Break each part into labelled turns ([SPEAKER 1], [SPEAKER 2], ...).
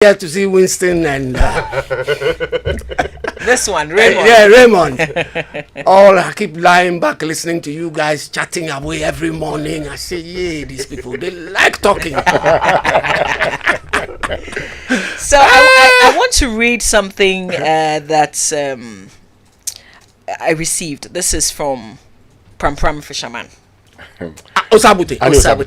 [SPEAKER 1] here to see Winston and
[SPEAKER 2] this one, Raymond.
[SPEAKER 1] yeah, Raymond. All I keep lying back listening to you guys chatting away every morning. I say, yeah, these people, they like talking.
[SPEAKER 2] So I want to read something that I received. This is from Pram Fisherman.
[SPEAKER 1] Osabute.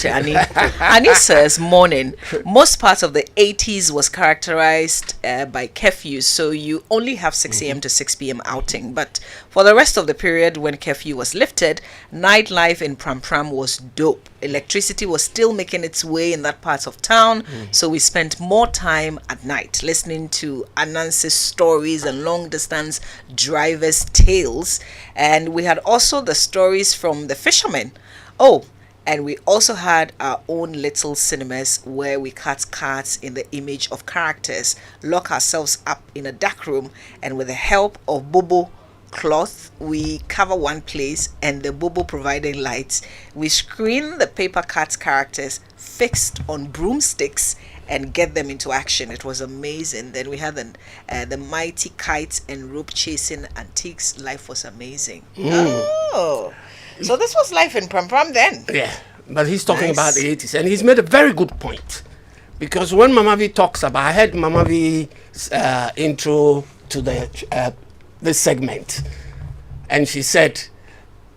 [SPEAKER 2] Ani. Ani says, morning. Most parts of the 80s was characterized by curfews, so you only have 6 a.m. to 6 p.m. outing. But for the rest of the period when curfew was lifted, nightlife in Pram was dope. Electricity was still making its way in that part of town, so we spent more time at night listening to Anansi's stories and long-distance drivers' tales. And we had also the stories from the fishermen. Oh, and we also had our own little cinemas where we cut cards in the image of characters, lock ourselves up in a dark room, and with the help of Bobo cloth, we cover one place, and the Bobo providing lights, we screen the paper cut characters fixed on broomsticks and get them into action. It was amazing. Then we had the mighty kites and rope chasing antiques. Life was amazing. Oh. So this was life in Pram then.
[SPEAKER 1] Yeah, but he's talking about the 80s, and he's made a very good point. Because when Mama V talks about, I heard Mama V's intro to this segment, and she said,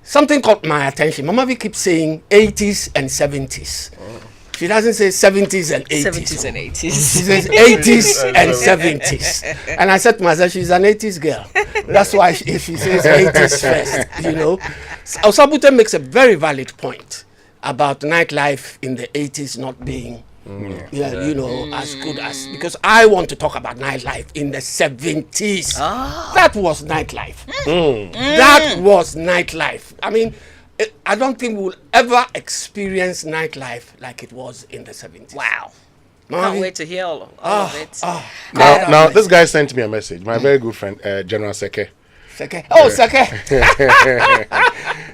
[SPEAKER 1] something caught my attention. Mama V keeps saying 80s and 70s. She doesn't say 70s and 80s.
[SPEAKER 2] 70s and 80s.
[SPEAKER 1] She says 80s and 70s. And I said to myself, she's an 80s girl. That's why she says 80s first, you know. Osabute makes a very valid point about nightlife in the 80s not being, as good as... Because I want to talk about nightlife in the 70s. Oh. That was nightlife. That was nightlife. I mean... I don't think we'll ever experience nightlife like it was in the 70s.
[SPEAKER 2] Wow. Can't wait to hear all of it.
[SPEAKER 3] Now, this guy sent me a message. My very good friend, General Seke.
[SPEAKER 1] Seke. Oh, Seke.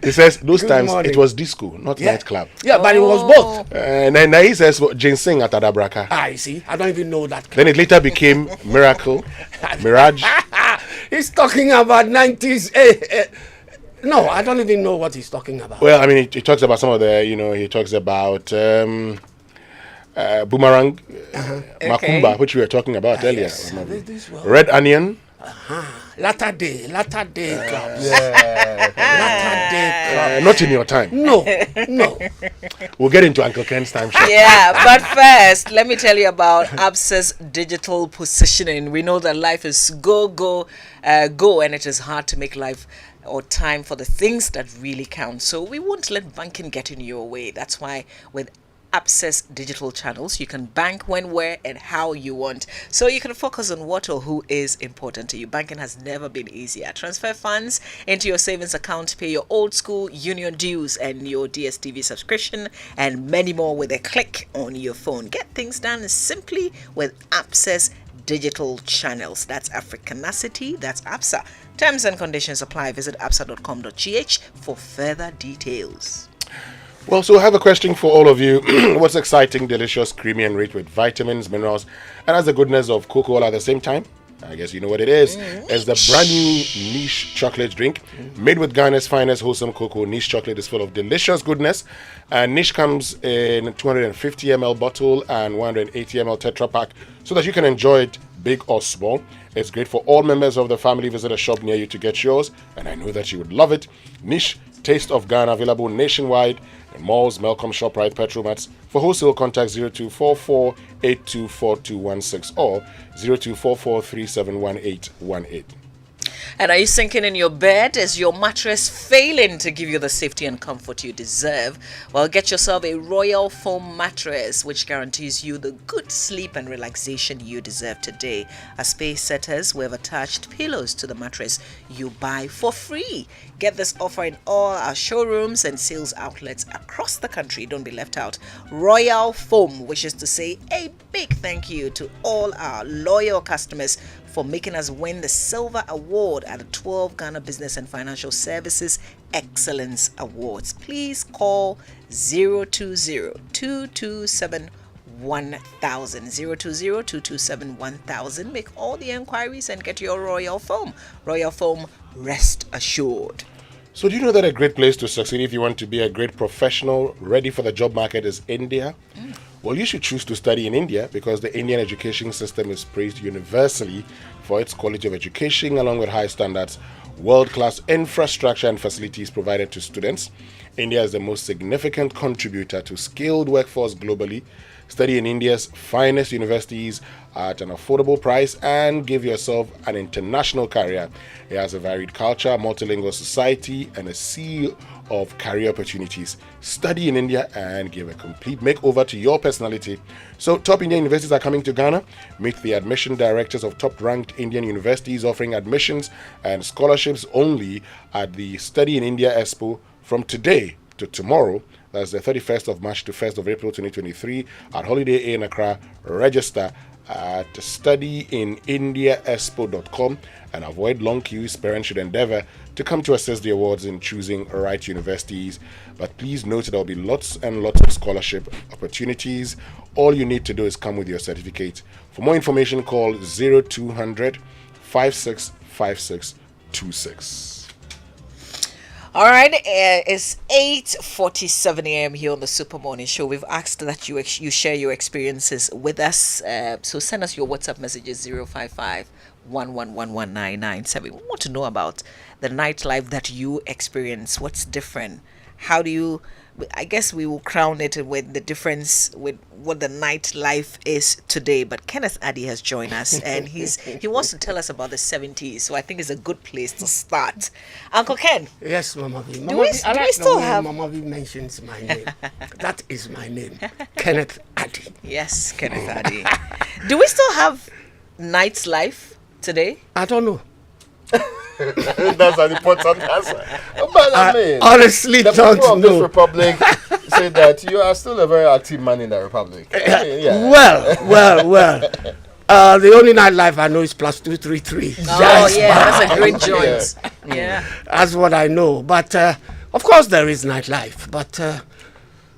[SPEAKER 3] He says, those times it was disco, not nightclub.
[SPEAKER 1] Yeah, but it was both.
[SPEAKER 3] And then he says, ginseng at Adabraka.
[SPEAKER 1] You see, I don't even know that.
[SPEAKER 3] Then it later became Miracle, Mirage.
[SPEAKER 1] He's talking about 90s. No, I don't even know what he's talking about.
[SPEAKER 3] Well, I mean, he talks about some of the, he talks about Boomerang, Makumba, which we were talking about earlier.
[SPEAKER 1] Yes.
[SPEAKER 3] Red Onion.
[SPEAKER 1] Latter day clubs.
[SPEAKER 3] Yeah.
[SPEAKER 1] Latter day clubs.
[SPEAKER 3] Not in your time.
[SPEAKER 1] No.
[SPEAKER 3] We'll get into Uncle Ken's time.
[SPEAKER 2] Yeah, but first, let me tell you about Absa's digital positioning. We know that life is go, and it is hard to make life or time for the things that really count. So we won't let banking get in your way. That's why with Absa's digital channels, you can bank when, where, and how you want. So you can focus on what or who is important to you. Banking has never been easier. Transfer funds into your savings account, pay your old school union dues and your DSTV subscription, and many more with a click on your phone. Get things done simply with Absa's digital channels. That's Africanacity. That's Absa. Terms and conditions apply. Visit absa.com.gh for further details.
[SPEAKER 3] Well, so I have a question for all of you. What's exciting, delicious, creamy, and rich with vitamins, minerals, and has the goodness of cocoa all at the same time? I guess you know what it is. It's the brand new Niche chocolate drink made with Ghana's finest wholesome cocoa. Niche chocolate is full of delicious goodness. And Niche comes in 250 ml bottle and 180 ml Tetra Pak so that you can enjoy it big or small. It's great for all members of the family. Visit a shop near you to get yours, and I know that you would love it. Niche Taste of Ghana, available nationwide in malls, Melcom, ShopRite, Petromats. For wholesale, contact 0244 824216 or 0244 371818.
[SPEAKER 2] And are you sinking in your bed? Is your mattress failing to give you the safety and comfort you deserve? Well, get yourself a Royal Foam mattress, which guarantees you the good sleep and relaxation you deserve today. As pace setters, we have attached pillows to the mattress you buy for free. Get this offer in all our showrooms and sales outlets across the country. Don't be left out. Royal Foam wishes to say a big thank you to all our loyal customers for making us win the Silver Award at the 12 Ghana Business and Financial Services Excellence Awards. Please call 020-227 1000. 020-227-1000. Make all the inquiries and get your Royal Foam. Royal Foam, rest assured.
[SPEAKER 3] So do you know that a great place to succeed if you want to be a great professional ready for the job market is India? Well, you should choose to study in India because the Indian education system is praised universally for its quality of education along with high standards, world-class infrastructure and facilities provided to students. India is the most significant contributor to skilled workforce globally. Study in India's finest universities at an affordable price and give yourself an international career. It has a varied culture, multilingual society, and a sea of career opportunities. Study in India and give a complete makeover to your personality. So, top Indian universities are coming to Ghana. Meet the admission directors of top-ranked Indian universities offering admissions and scholarships only at the Study in India Expo from today to tomorrow. That's the 31st of March to 1st of April 2023 at Holiday Inn in Accra. Register at studyinIndiaExpo.com and avoid long queues. Parents should endeavor to come to assess the awards in choosing right universities. But please note there will be lots and lots of scholarship opportunities. All you need to do is come with your certificate. For more information, call 0200 565626.
[SPEAKER 2] All right, it's 8:47 a.m. here on the Super Morning Show. We've asked that you share your experiences with us. So send us your WhatsApp messages 055-111-1997. We want to know about the nightlife that you experience. What's different? How do you? I guess we will crown it with the difference with what the nightlife is today. But Kenneth Addy has joined us, and he wants to tell us about the 70s. So I think it's a good place to start. Uncle Ken.
[SPEAKER 1] Yes, Mama V.
[SPEAKER 2] Do we still have?
[SPEAKER 1] Mama V mentions my name. That is my name, Kenneth Addy.
[SPEAKER 2] Yes, Kenneth Addy. Do we still have nightlife today?
[SPEAKER 1] I don't know.
[SPEAKER 3] That's an important answer. But I mean,
[SPEAKER 1] honestly,
[SPEAKER 4] the
[SPEAKER 1] don't
[SPEAKER 4] people of
[SPEAKER 1] know.
[SPEAKER 4] this republic say that you are still a very active man in the republic. I mean, yeah.
[SPEAKER 1] Well. The only nightlife I know is +233.
[SPEAKER 2] Oh, yeah, that's a great joint. Yeah.
[SPEAKER 1] That's what I know. But of course, there is nightlife. But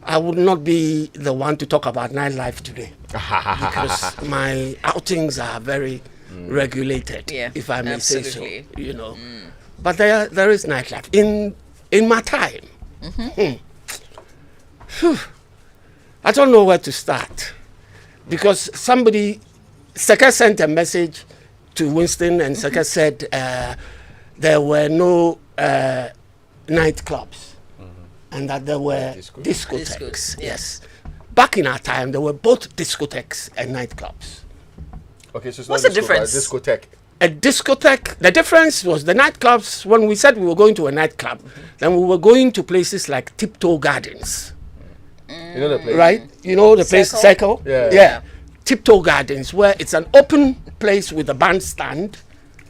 [SPEAKER 1] I would not be the one to talk about nightlife today because my outings are very regulated, if I may say so. You know, but there is nightlife in my time. I don't know where to start because Seka sent a message to Winston, and Seka said there were no nightclubs and that there were discotheques. Yes. Back in our time, there were both discotheques and nightclubs.
[SPEAKER 4] Okay, so it's
[SPEAKER 2] what's
[SPEAKER 4] not
[SPEAKER 2] the difference?
[SPEAKER 4] Discotheque.
[SPEAKER 1] A discotheque, the difference was the nightclubs, when we said we were going to a nightclub, then we were going to places like Tiptoe Gardens.
[SPEAKER 4] You know the place?
[SPEAKER 1] Right? You know the place, Circle?
[SPEAKER 4] Yeah.
[SPEAKER 1] Tiptoe Gardens, where it's an open place with a bandstand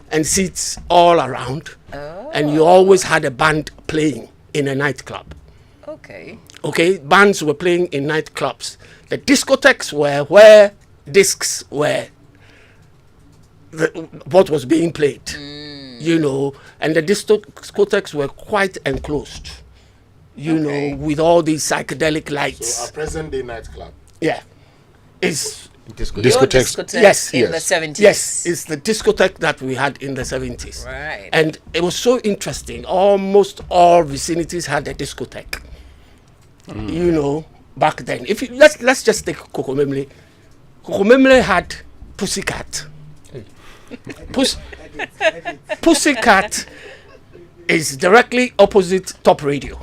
[SPEAKER 1] and seats all around. And you always had a band playing in a nightclub.
[SPEAKER 2] Okay.
[SPEAKER 1] Bands were playing in nightclubs. The discotheques were where discs were what was being played, you know, and the discotheques were quite enclosed, you know, with all these psychedelic lights.
[SPEAKER 3] So our present day nightclub.
[SPEAKER 1] Yeah. It's
[SPEAKER 3] discotheques.
[SPEAKER 1] Yes.
[SPEAKER 2] In the 70s.
[SPEAKER 1] Yes, it's the discotheque that we had in the 70s.
[SPEAKER 2] Right.
[SPEAKER 1] And it was so interesting. Almost all vicinities had a discotheque. You know, back then. If you, let's just take Kokomemle. Kokomemle had Pussycat. Pussycat is directly opposite Top Radio.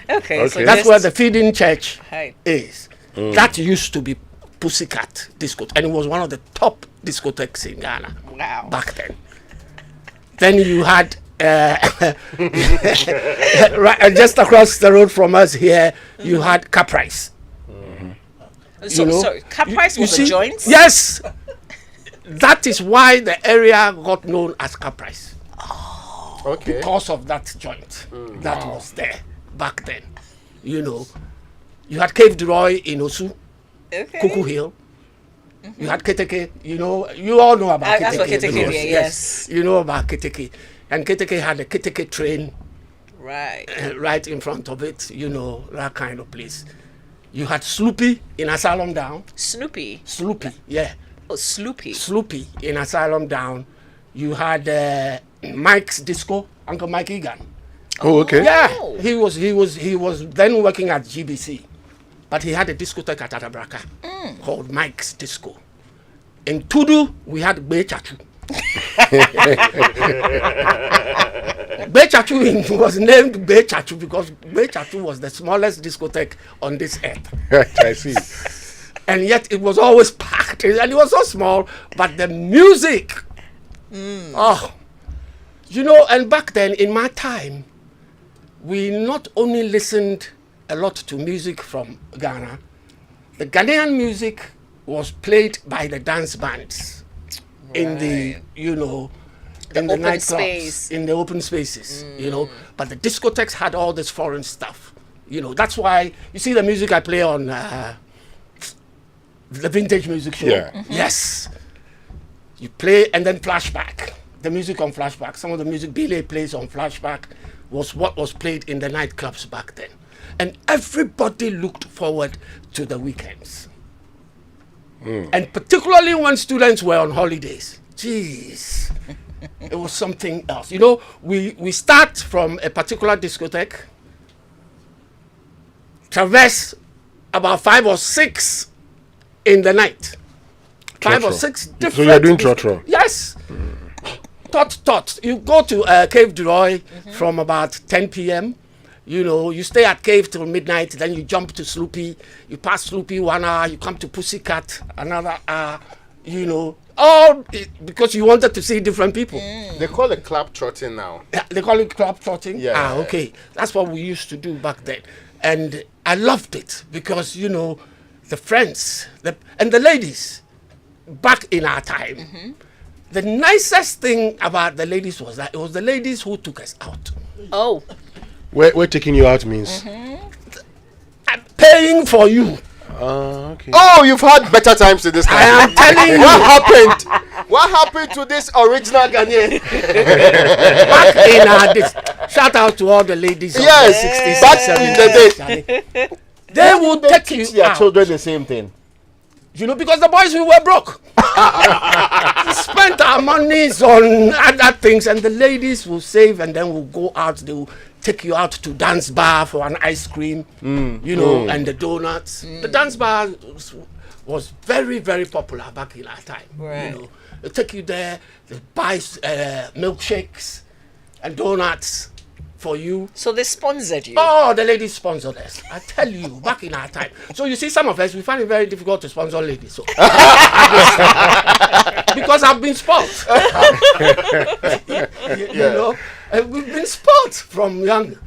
[SPEAKER 2] Okay. So
[SPEAKER 1] that's where the feeding church is. That used to be Pussycat disco, and it was one of the top discotheques in Ghana.
[SPEAKER 2] Wow.
[SPEAKER 1] Back then. Then you had right, just across the road from us here, you had Caprice.
[SPEAKER 2] So, sorry, Caprice was a joint?
[SPEAKER 1] Yes. That is why the area got known as Caprice.
[SPEAKER 4] Okay.
[SPEAKER 1] Because of that joint that was there back then. You know, you had Cave Roy in Osu, Kuku Hill. You had Keteke. You know, you all know about Keteke.
[SPEAKER 2] Yes.
[SPEAKER 1] You know about Keteke. And Keteke had a Keteke train
[SPEAKER 2] right
[SPEAKER 1] right in front of it, you know, that kind of place. You had Sloopy in Asylum Down.
[SPEAKER 2] Sloopy.
[SPEAKER 1] Yeah.
[SPEAKER 2] Oh, Sloopy.
[SPEAKER 1] Sloopy in Asylum Down. You had Mike's Disco, Uncle Mike Egan.
[SPEAKER 3] Oh, okay.
[SPEAKER 1] Yeah, he was then working at GBC, but he had a discotheque at Atabraka called Mike's Disco. In Tudu, we had Bechachu. Bechachu was named Bechachu because Bechachu was the smallest discotheque on this earth.
[SPEAKER 3] I see.
[SPEAKER 1] And yet it was always packed, and it was so small, but the music, and back then in my time, we not only listened a lot to music from Ghana, the Ghanaian music was played by the dance bands in the, in the nightclubs, in the open spaces, but the discotheques had all this foreign stuff. That's why you see the music I play on the Vintage Music Show.
[SPEAKER 3] Yeah.
[SPEAKER 1] Yes. You play and then flashback. The music on flashback. Some of the music Billy plays on flashback was what was played in the nightclubs back then. And everybody looked forward to the weekends. And particularly when students were on holidays. Jeez. It was something else. We start from a particular discotheque, traverse about 5 or 6 in the night. 5 or 6 different.
[SPEAKER 3] So you're doing trotro?
[SPEAKER 1] Yes. Tot. You go to Cave Droy from about 10 p.m. You stay at Cave till midnight. Then you jump to Sloopy. You pass Sloopy 1 hour. You come to Pussycat another hour. All because you wanted to see different people.
[SPEAKER 4] They call it club trotting now.
[SPEAKER 1] Yeah, they call it club trotting.
[SPEAKER 4] Yeah.
[SPEAKER 1] Okay. That's what we used to do back then, and I loved it because the friends and the ladies back in our time. The nicest thing about the ladies was that it was the ladies who took us out.
[SPEAKER 2] Oh.
[SPEAKER 3] Where taking you out means?
[SPEAKER 1] I'm paying for you.
[SPEAKER 3] Okay.
[SPEAKER 4] Oh, you've had better times in this
[SPEAKER 1] I am telling you.
[SPEAKER 4] What happened? What happened to this original Ghanaian?
[SPEAKER 1] Back in our days. Shout out to all the ladies
[SPEAKER 4] Yes,
[SPEAKER 1] of the 60s,
[SPEAKER 4] back in the day.
[SPEAKER 1] They will take you
[SPEAKER 4] Teach their
[SPEAKER 1] out.
[SPEAKER 4] children the same thing.
[SPEAKER 1] Because the boys, we were broke. We spent our monies on other things, and the ladies will save, and then we'll go out. They will take you out to dance bar for an ice cream, and the donuts. The dance bar was very, very popular back in our time.
[SPEAKER 2] Right.
[SPEAKER 1] They take you there, they buy milkshakes and donuts for you.
[SPEAKER 2] So they sponsored you.
[SPEAKER 1] Oh, the ladies sponsored us. I tell you, back in our time. So you see, some of us, we find it very difficult to sponsor ladies. So. Because I've been spoiled. We've been spoiled from young.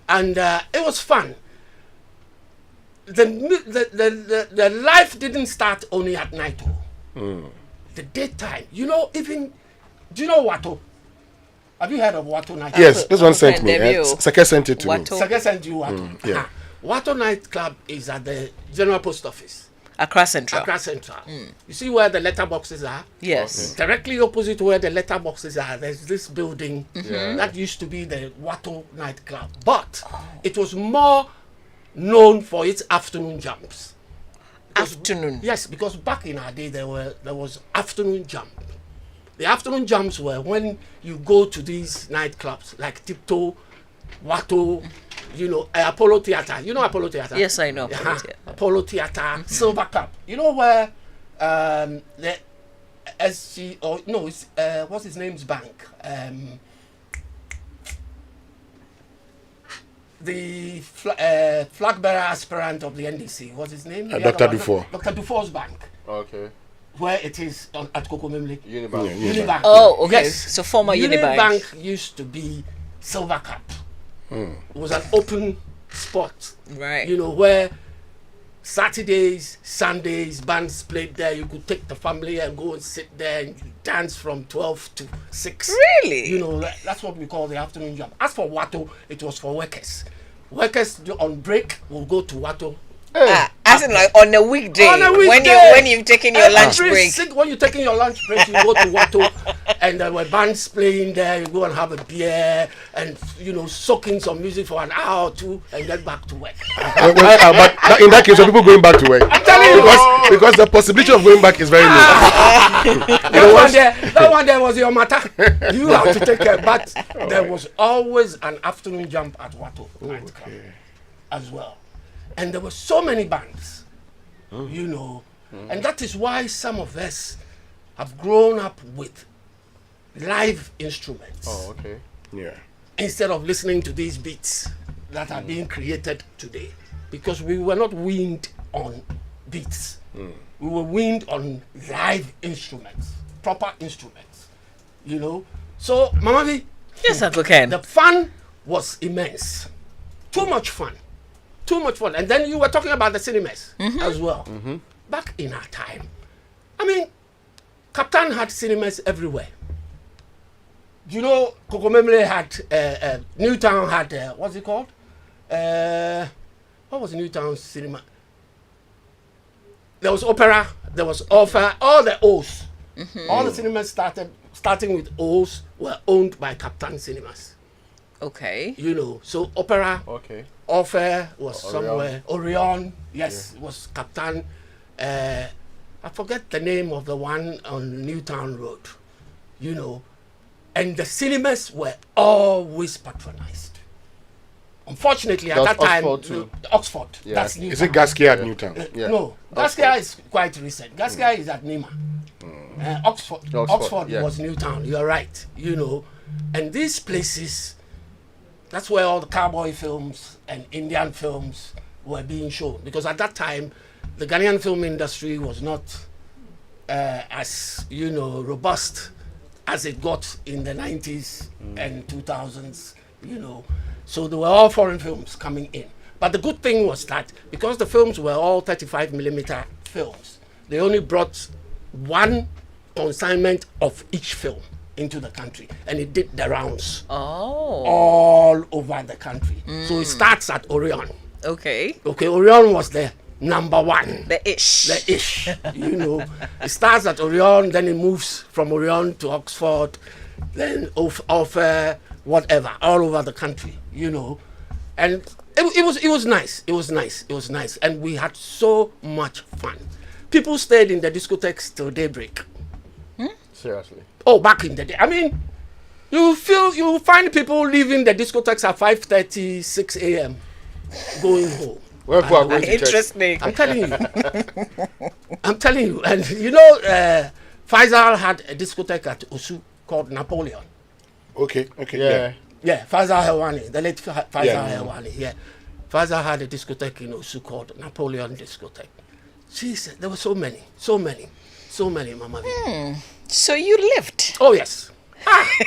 [SPEAKER 1] And it was fun. The life didn't start only at night. The daytime. Do you know Watto? Have you heard of Watto Night?
[SPEAKER 3] Yes, this one sent me.
[SPEAKER 2] Pandemio.
[SPEAKER 3] Seke sent it to me.
[SPEAKER 2] Watto.
[SPEAKER 1] Seke sent you Watto.
[SPEAKER 3] Yeah.
[SPEAKER 1] Watto Night Club is at the General Post Office.
[SPEAKER 2] Accra Central.
[SPEAKER 1] Accra Central. You see where the letterboxes are?
[SPEAKER 2] Yes.
[SPEAKER 1] Directly opposite where the letterboxes are, there's this building that used to be the Watto Night Club. But it was more known for its afternoon jumps.
[SPEAKER 2] Afternoon.
[SPEAKER 1] Yes, because back in our day there was afternoon jump. The afternoon jumps were when you go to these nightclubs like Tiptoe, Watto, Apollo Theatre. You know Apollo Theatre?
[SPEAKER 2] Yes, I know.
[SPEAKER 1] Apollo Theatre, Silver Cup. You know where the SG or no, it's what's his name's bank? The flag bearer aspirant of the NDC. What's his name?
[SPEAKER 3] Dr. Dufour.
[SPEAKER 1] Dr. Dufour's bank.
[SPEAKER 4] Okay.
[SPEAKER 1] Where it is at Kokomemle.
[SPEAKER 4] Unibank.
[SPEAKER 1] Unibank.
[SPEAKER 2] Oh, okay.
[SPEAKER 1] Yes.
[SPEAKER 2] So former Unibank.
[SPEAKER 1] Unibank used to be Silver Cup. It was an open spot.
[SPEAKER 2] Right.
[SPEAKER 1] Where Saturdays, Sundays, bands played there. You could take the family and go and sit there and dance from 12 to 6.
[SPEAKER 2] Really?
[SPEAKER 1] That's what we call the afternoon jump. As for Watto, it was for workers. Workers on break will go to Watto.
[SPEAKER 2] As in like on a weekday.
[SPEAKER 1] On a weekday.
[SPEAKER 2] When you've taken your lunch break.
[SPEAKER 1] When you're taking your lunch break, you go to Watto and there were bands playing there. You go and have a beer and, soak in some music for an hour or two and get back to work.
[SPEAKER 3] But in that case, are people going back to work?
[SPEAKER 1] I'm telling you.
[SPEAKER 3] Because the possibility of going back is very low.
[SPEAKER 1] That one there was your matter. You have to take care. But there was always an afternoon jump at Watto Night Club as well. And there were so many bands, and that is why some of us have grown up with live instruments.
[SPEAKER 4] Oh, okay.
[SPEAKER 3] Yeah.
[SPEAKER 1] Instead of listening to these beats that are being created today. Because we were not weaned on beats. We were weaned on live instruments, proper instruments, So, Mama V,
[SPEAKER 2] Yes, Uncle Ken.
[SPEAKER 1] the fun was immense. Too much fun. Too much fun. And then you were talking about the cinemas as well. Back in our time, Captain had cinemas everywhere. Kokomemle had, Newtown had, what's it called? What was Newtown cinema? There was Opera, there was Offa, all the O's. All the cinemas starting with O's were owned by Captain Cinemas.
[SPEAKER 2] Okay.
[SPEAKER 1] So Opera,
[SPEAKER 4] Okay.
[SPEAKER 1] Offa was
[SPEAKER 4] Orion.
[SPEAKER 1] somewhere. Orion, yes, was Captain. I forget the name of the one on Newtown Road, and the cinemas were always patronized. Unfortunately, at that time,
[SPEAKER 4] Oxford too.
[SPEAKER 1] Oxford,
[SPEAKER 4] Yeah.
[SPEAKER 1] that's Newtown.
[SPEAKER 3] Is it Gaskia at Newtown?
[SPEAKER 4] Yeah.
[SPEAKER 1] No, Gaskia is quite recent. Gaskia is at Nima. Oxford
[SPEAKER 4] yeah.
[SPEAKER 1] was Newtown. You're right. And these places, that's where all the cowboy films and Indian films were being shown. Because at that time, the Ghanaian film industry was not as robust as it got in the 90s and 2000s. So there were all foreign films coming in. But the good thing was that because the films were all 35mm films, they only brought one consignment of each film into the country, and it did the rounds all over the country. So it starts at Orion.
[SPEAKER 2] Okay.
[SPEAKER 1] Okay, Orion was the number one.
[SPEAKER 2] The ish.
[SPEAKER 1] It starts at Orion, then it moves from Orion to Oxford, then Offa, whatever, all over the country, And it was nice, and we had so much fun. People stayed in the discotheques till daybreak.
[SPEAKER 4] Seriously.
[SPEAKER 1] Oh, back in the day. You find people leaving the discotheques at 5:30, 6 a.m. going home.
[SPEAKER 4] Where people are going to church.
[SPEAKER 2] Interesting.
[SPEAKER 1] I'm telling you. And Faisal had a discotheque at Osu called Napoleon.
[SPEAKER 3] Okay.
[SPEAKER 4] Yeah.
[SPEAKER 1] Yeah, Faisal Helwani, the late Faisal
[SPEAKER 3] Yeah.
[SPEAKER 1] Helwani. Yeah, Faisal had a discotheque in Osu called Napoleon Discotheque. Jesus, there were so many, Mama V.
[SPEAKER 2] So you lived
[SPEAKER 1] Oh yes.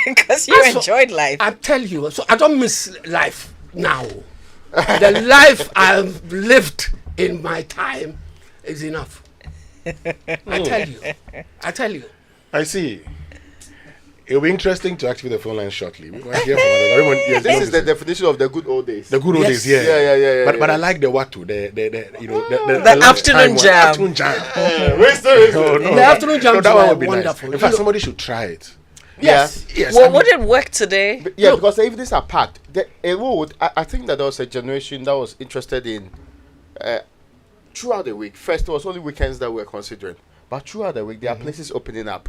[SPEAKER 2] because you
[SPEAKER 1] That's
[SPEAKER 2] enjoyed life.
[SPEAKER 1] I tell you, so I don't miss life now. The life I've lived in my time is enough. I tell you.
[SPEAKER 3] I see. It'll be interesting to activate the phone line shortly. We might hear from everyone. Yes,
[SPEAKER 4] This is the definition of the good old days.
[SPEAKER 3] the good old
[SPEAKER 1] Yes.
[SPEAKER 3] days, yeah.
[SPEAKER 4] Yeah.
[SPEAKER 3] But I like the Watu,
[SPEAKER 2] The afternoon
[SPEAKER 3] lunchtime one.
[SPEAKER 2] jam.
[SPEAKER 3] Afternoon jam.
[SPEAKER 1] The afternoon jams
[SPEAKER 3] that one
[SPEAKER 1] were
[SPEAKER 3] would be
[SPEAKER 1] wonderful.
[SPEAKER 3] nice. In fact, somebody should try it.
[SPEAKER 1] Yes.
[SPEAKER 3] Yes.
[SPEAKER 2] Well,
[SPEAKER 3] I mean,
[SPEAKER 2] would it work today?
[SPEAKER 4] Yeah,
[SPEAKER 1] No.
[SPEAKER 4] because the evenings are packed. I think that there was a generation that was interested in throughout the week. First, it was only weekends that we're considering. But throughout the week, there are places opening up.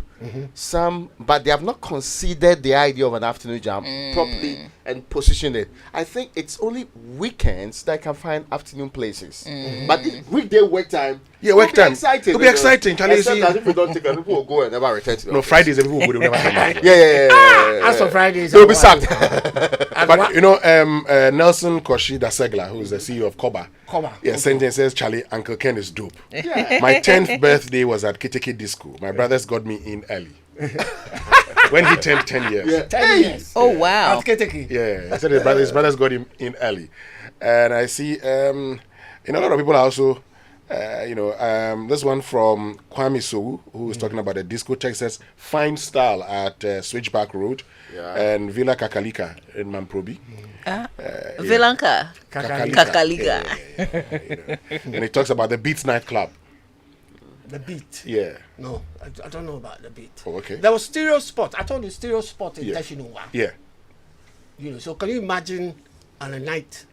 [SPEAKER 4] Some, but they have not considered the idea of an afternoon jam properly and positioned it. I think it's only weekends that I can find afternoon places. But this weekday work time,
[SPEAKER 3] Yeah, work time.
[SPEAKER 4] exciting.
[SPEAKER 3] It'll be exciting, Charlie.
[SPEAKER 4] Except
[SPEAKER 3] See-
[SPEAKER 4] that if we don't take it, people will go and never return to the
[SPEAKER 3] No,
[SPEAKER 4] office.
[SPEAKER 3] Fridays, people would never come back.
[SPEAKER 4] Yeah.
[SPEAKER 1] As for Fridays,
[SPEAKER 4] They'll be
[SPEAKER 1] and
[SPEAKER 4] sacked.
[SPEAKER 3] But Nelson Koshi Dasegla, who is the CEO of Koba,
[SPEAKER 1] Koba,
[SPEAKER 3] sent and says, Charlie, Uncle Ken is dope. My 10th birthday was at Kitiki Disco. My brothers got me in early. When he turned 10 years.
[SPEAKER 1] 10 years.
[SPEAKER 2] Oh wow.
[SPEAKER 1] At Keteki.
[SPEAKER 3] Yeah, he said his brothers got him in early. And I see, a lot of people are also, this one from Kwame Sowu, who is talking about the discotheque, says, fine style at Switchback Road and Villa Kakalika in Mamprobi.
[SPEAKER 2] Vilanka. Kakaliga.
[SPEAKER 3] And he talks about the Beats nightclub.
[SPEAKER 1] The Beat.
[SPEAKER 3] Yeah.
[SPEAKER 1] No, I don't know about The Beat.
[SPEAKER 3] Oh, okay.
[SPEAKER 1] There was Stereo Spot. I told you Stereo Spot in Teshinua.
[SPEAKER 3] Yeah.
[SPEAKER 1] You know, so can you imagine on a night,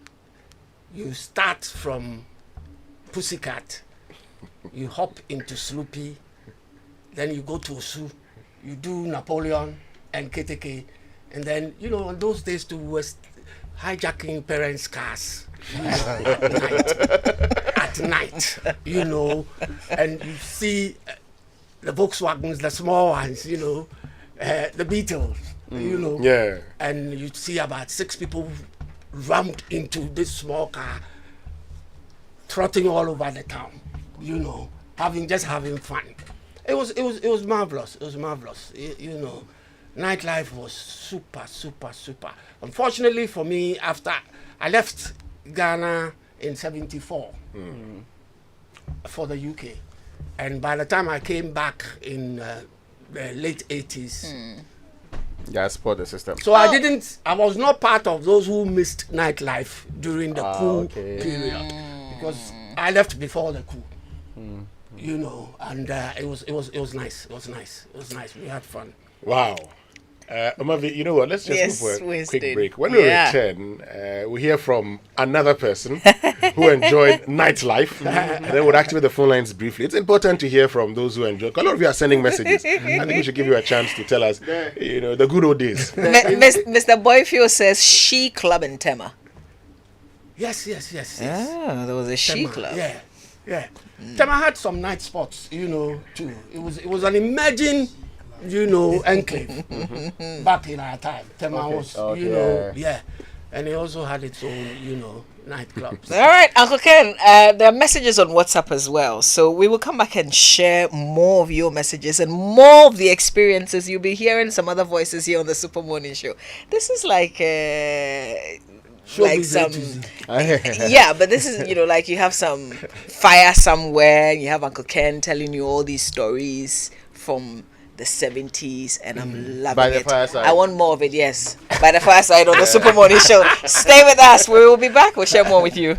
[SPEAKER 1] you start from Pussycat, you hop into Sloopy, then you go to Osu, you do Napoleon and KTK, and then, you know, in those days too, was hijacking parents' cars, you know, at night, you know, and you see the Volkswagens, the small ones, you know, the Beatles, you know, and you see about 6 people rammed into this small car, trotting all over the town, you know, having fun. It was marvelous. It was marvelous. You know, nightlife was super. Unfortunately for me, after I left Ghana in '74 for the UK, and by the time I came back in the late '80s.
[SPEAKER 4] Yeah, support the system.
[SPEAKER 1] So I was not part of those who missed nightlife during the coup period, because I left before the coup. You know, and it was nice. It was nice. We had fun.
[SPEAKER 3] Wow. Umavi, you know what? Let's just move for a quick break. When we return, we hear from another person who enjoyed nightlife, and then we'll activate the phone lines briefly. It's important to hear from those who enjoyed. A lot of you are sending messages. I think we should give you a chance to tell us, you know, the good old days.
[SPEAKER 2] Mr. Boyfield says She Club in Tema.
[SPEAKER 1] Yes.
[SPEAKER 2] Ah, there was a She Club.
[SPEAKER 1] Yeah. Tema had some night spots, you know, too. It was an emerging, you know, enclave back in our time. Tema was, you know, and it also had its own, you know, nightclubs.
[SPEAKER 2] All right, Uncle Ken, there are messages on WhatsApp as well. So we will come back and share more of your messages and more of the experiences. You'll be hearing some other voices here on the Super Morning Show. This is like some but this is, you know, like you have some fire somewhere, you have Uncle Ken telling you all these stories from the 70s, and I'm loving it. I want more of it. Yes, by the fireside on the Super Morning Show. Stay with us, we will be back. We'll share more with you.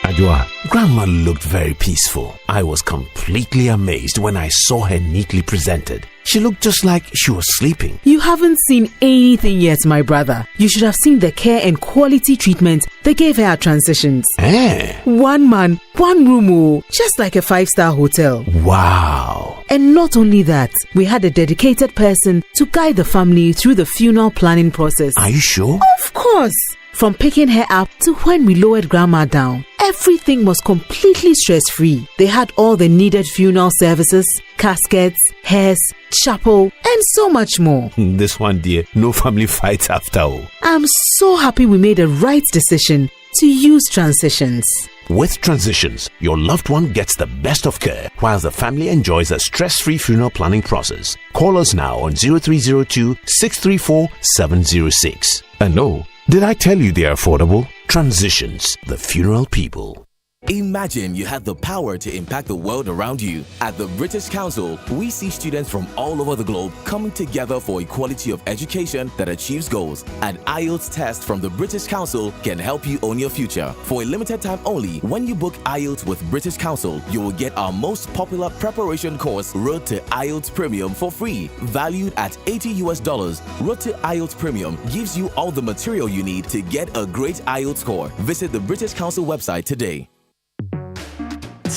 [SPEAKER 5] Adjoa, Grandma looked very peaceful. I was completely amazed when I saw her neatly presented. She looked just like she was sleeping.
[SPEAKER 6] You haven't seen anything yet, my brother. You should have seen the care and quality treatment they gave her at Transitions. 1 man, 1 room, just like a 5-star hotel.
[SPEAKER 5] Wow.
[SPEAKER 6] And not only that, we had a dedicated person to guide the family through the funeral planning process.
[SPEAKER 5] Are you sure?
[SPEAKER 6] Of course. From picking her up to when we lowered Grandma down, everything was completely stress-free. They had all the needed funeral services, caskets, hearse, chapel, and so much more.
[SPEAKER 5] This one, dear, no family fights after all.
[SPEAKER 6] I'm so happy we made the right decision to use Transitions.
[SPEAKER 5] With Transitions, your loved one gets the best of care while the family enjoys a stress-free funeral planning process. Call us now on 0302 634 706. And no, did I tell you they are affordable? Transitions, the funeral people.
[SPEAKER 7] Imagine you had the power to impact the world around you. At the British Council, we see students from all over the globe coming together for equality of education that achieves goals. An IELTS test from the British Council can help you own your future. For a limited time only, when you book IELTS with British Council, you will get our most popular preparation course, Road to IELTS Premium, for free. Valued at $80, Road to IELTS Premium gives you all the material you need to get a great IELTS score. Visit the British Council website today.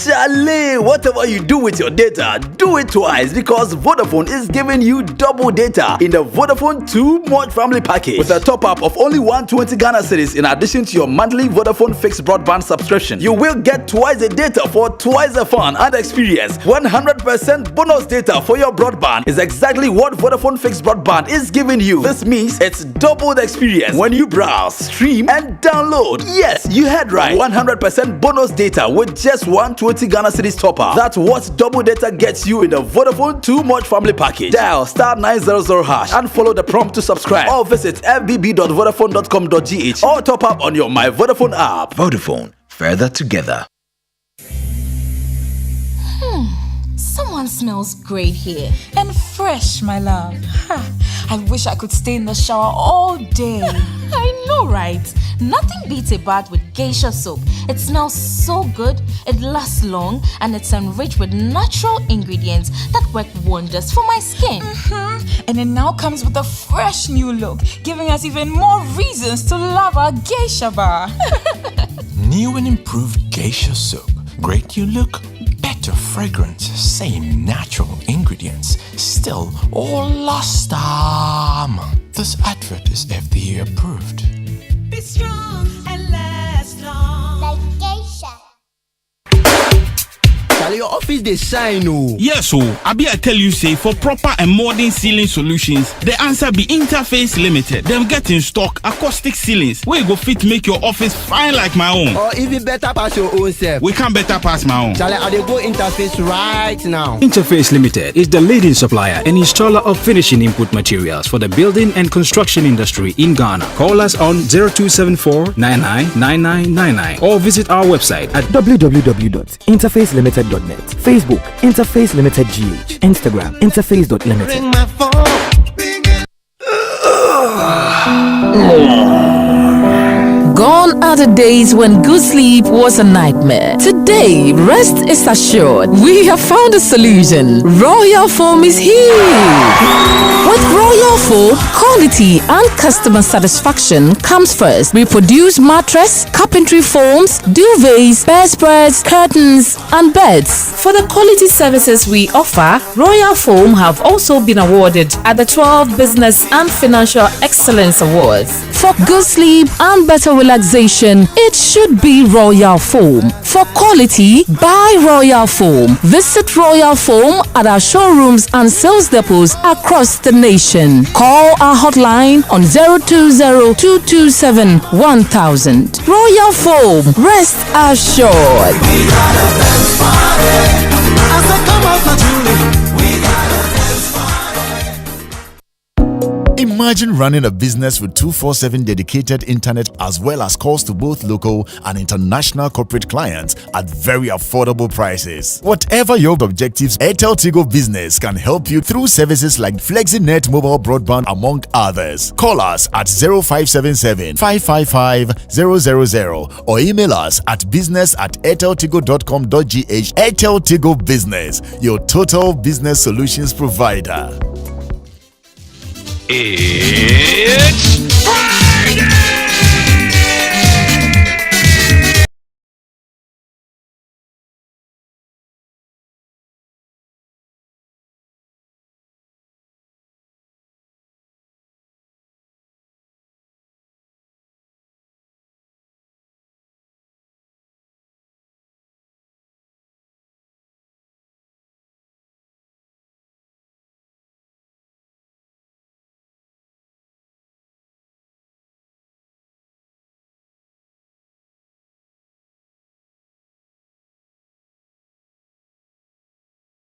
[SPEAKER 8] Charlie, whatever you do with your data, do it twice, because Vodafone is giving you double data in the Vodafone Too Much Family Package. With a top-up of only 120 Ghana cedis in addition to your monthly Vodafone fixed broadband subscription, you will get twice the data for twice the fun and experience. 100% bonus data for your broadband is exactly what Vodafone fixed broadband is giving you. This means it's double the experience when you browse, stream, and download. Yes, you heard right. 100% bonus data with just 120 Ghana cedis top up. That's what double data gets you in the Vodafone Too Much Family Package. Dial *900# and follow the prompt to subscribe, or visit fbb.vodafone.com.gh or top up on your My Vodafone app.
[SPEAKER 9] Vodafone, further together. Someone smells great here. And fresh, my love. I wish I could stay in the shower all day. I know, right? Nothing beats a bath with geisha soap. It smells so good, it lasts long, and it's enriched with natural ingredients that work wonders for my skin.
[SPEAKER 10] And it now comes with a fresh new look, giving us even more reasons to love our geisha bar.
[SPEAKER 11] New and improved geisha soap. Great new look, better fragrance, same natural ingredients, still all last time. This advert is FDA approved.
[SPEAKER 12] Be strong and last long. Like geisha.
[SPEAKER 13] Your office they shine.
[SPEAKER 14] Yes, I tell you say for proper and modern ceiling solutions, the answer be Interface Limited. Them get in stock acoustic ceilings where you go fit make your office fine like my own.
[SPEAKER 13] Or even better pass your own self.
[SPEAKER 14] We can better pass my own.
[SPEAKER 13] Shall I go Interface right now?
[SPEAKER 15] Interface Limited is the leading supplier and installer of finishing input materials for the building and construction industry in Ghana. Call us on 0274-999999 or visit our website at
[SPEAKER 16] www.interfacelimited.net. Facebook, Interface Limited GH. Instagram, interface.limited.
[SPEAKER 6] Gone are the days when good sleep was a nightmare. Today, rest is assured. We have found a solution. Royal Foam is here. With Royal Foam, quality and customer satisfaction comes first. We produce mattress, carpentry foams, duvets, bedspreads, curtains, and beds. For the quality services we offer, Royal Foam have also been awarded at the 12 Business and Financial Excellence Awards. For good sleep and better relaxation, it should be Royal Foam. For quality, buy Royal Foam. Visit Royal Foam at our showrooms and sales depots across the nation. Call our hotline on 020-227-1000. Royal Foam, rest assured.
[SPEAKER 17] Imagine running a business with 24/7 dedicated internet as well as calls to both local and international corporate clients at very affordable prices. Whatever your objectives, Airtel Tigo Business can help you through services like FlexiNet mobile broadband among others. Call us at 0577-555-000 or email us at business@airteltigo.com.gh. Airtel Tigo Business, your total business solutions provider.
[SPEAKER 14] It's Friday!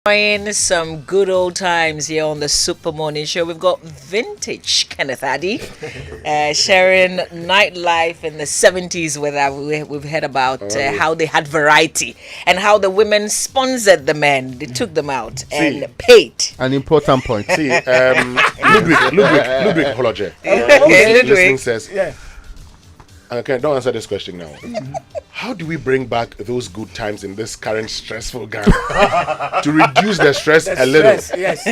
[SPEAKER 2] Enjoying some good old times here on the Super Morning Show. We've got vintage Kenneth Addy sharing nightlife in the 70s with we've heard about how they had variety and how the women sponsored the men. They took them out and paid.
[SPEAKER 4] An important point.
[SPEAKER 3] See, Ludwig Hologer. Listening says, okay, don't answer this question now. How do we bring back those good times in this current stressful Ghana to reduce the stress a little?
[SPEAKER 1] Yes.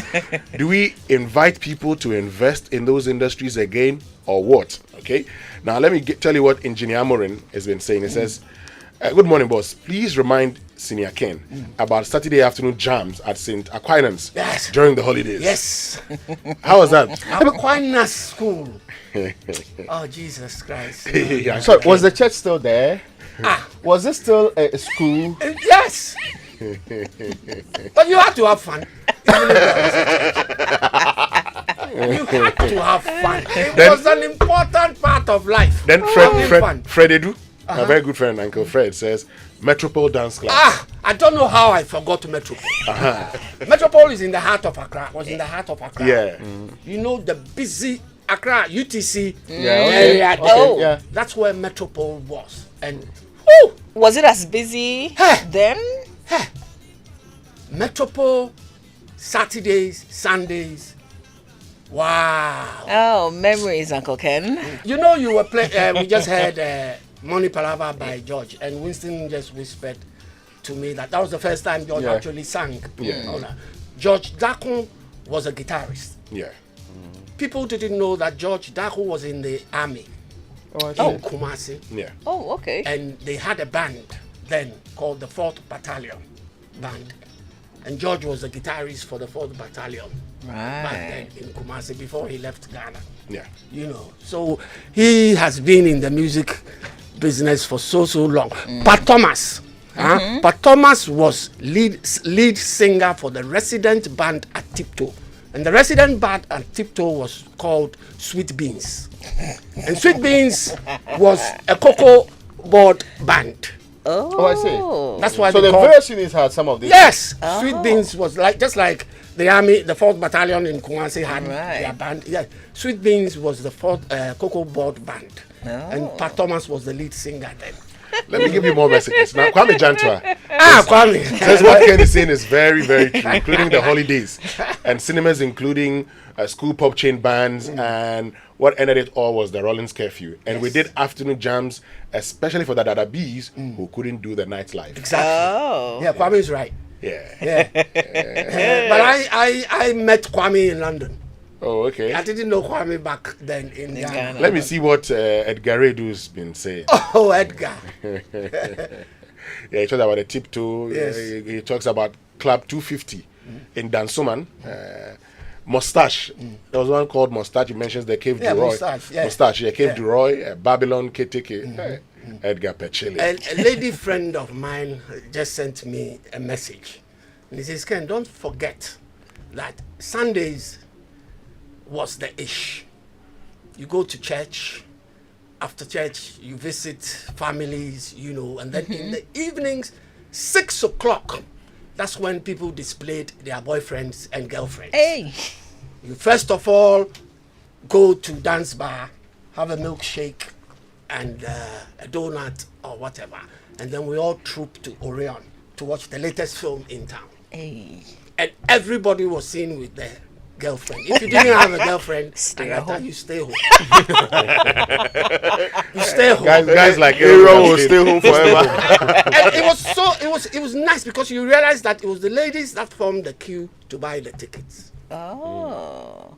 [SPEAKER 3] Do we invite people to invest in those industries again or what? Okay. Now let me tell you what Engineer Morin has been saying. He says, good morning, boss. Please remind Senior Ken about Saturday afternoon jams at St. Aquinas during the holidays.
[SPEAKER 1] Yes.
[SPEAKER 3] How was that?
[SPEAKER 1] Aquinas School. Oh, Jesus Christ.
[SPEAKER 4] So, was the church still there? Was it still a school?
[SPEAKER 1] Yes. But you had to have fun. You had to have fun. It was an important part of life.
[SPEAKER 3] Then Fred Edu, a very good friend, Uncle Fred, says, Metropole dance class.
[SPEAKER 1] I don't know how I forgot Metropole. Metropole is in the heart of Accra.
[SPEAKER 3] Yeah.
[SPEAKER 1] You know the busy Accra UTC
[SPEAKER 2] area.
[SPEAKER 1] Yeah. That's where Metropole was. And
[SPEAKER 2] was it as busy then?
[SPEAKER 1] Metropole, Saturdays, Sundays. Wow.
[SPEAKER 2] Oh, memories, Uncle Ken.
[SPEAKER 1] You know, you were playing. We just heard Money Palava by George, and Winston just whispered to me that was the first time George actually sang.
[SPEAKER 3] Yeah.
[SPEAKER 1] George Dakun was a guitarist.
[SPEAKER 3] Yeah.
[SPEAKER 1] People didn't know that George Dakun was in the army. In Kumasi.
[SPEAKER 3] Yeah.
[SPEAKER 2] Oh, okay.
[SPEAKER 1] And they had a band then called the 4th Battalion Band. And George was the guitarist for the 4th Battalion back then in Kumasi before he left Ghana.
[SPEAKER 3] Yeah.
[SPEAKER 1] You know, so he has been in the music business for so long. Pat Thomas. Pat Thomas was lead singer for the resident band at Tiptoe. And the resident band at Tiptoe was called Sweet Beans. And Sweet Beans was a cocoa board band.
[SPEAKER 4] Oh, I see.
[SPEAKER 1] That's why
[SPEAKER 4] so
[SPEAKER 1] they
[SPEAKER 4] the
[SPEAKER 1] called...
[SPEAKER 4] version had some of these.
[SPEAKER 1] Yes, Sweet Beans was just like the army, the 4th Battalion in Kumasi had their band. Yeah, Sweet Beans was the 4th cocoa board band, and Pat Thomas was the lead singer then.
[SPEAKER 3] Let me give you more messages. Now, Kwame Jantwa.
[SPEAKER 1] Kwame.
[SPEAKER 3] Says what Ken is saying is very, very true, including the holidays and cinemas, including school pop chain bands, and what ended it all was the Rollins curfew. And we did afternoon jams, especially for the Dada Bees who couldn't do the nightlife.
[SPEAKER 1] Exactly.
[SPEAKER 2] Oh.
[SPEAKER 1] Yeah, Kwame is right.
[SPEAKER 3] Yeah.
[SPEAKER 1] But I met Kwame in London.
[SPEAKER 3] Oh, okay.
[SPEAKER 1] I didn't know Kwame back then in Ghana.
[SPEAKER 3] Let me see what Edgar Redu's been saying.
[SPEAKER 1] Oh, Edgar.
[SPEAKER 3] Yeah, he talks about the Tiptoe.
[SPEAKER 1] Yes.
[SPEAKER 3] He talks about Club 250 in Dansoman. Mustache. There was one called Mustache. He mentions the Cave du Roy. Mustache, Cave du Roy, Babylon, Keteke, Edgar Pechele.
[SPEAKER 1] A lady friend of mine just sent me a message. And he says, Ken, don't forget that Sundays was the ish. You go to church, after church, you visit families, you know, and then in the evenings, 6 o'clock, that's when people displayed their boyfriends and girlfriends.
[SPEAKER 2] Hey!
[SPEAKER 1] You first of all go to dance bar, have a milkshake and a donut or whatever, and then we all troop to Orion to watch the latest film in town.
[SPEAKER 2] Hey!
[SPEAKER 1] And everybody was seen with their girlfriend. If you didn't have a girlfriend,
[SPEAKER 2] Stay at home.
[SPEAKER 1] You stay home. You stay home.
[SPEAKER 3] Guys like
[SPEAKER 4] Aaron will stay home forever.
[SPEAKER 1] And it was nice because you realize that it was the ladies that formed the queue to buy the tickets.
[SPEAKER 2] Oh.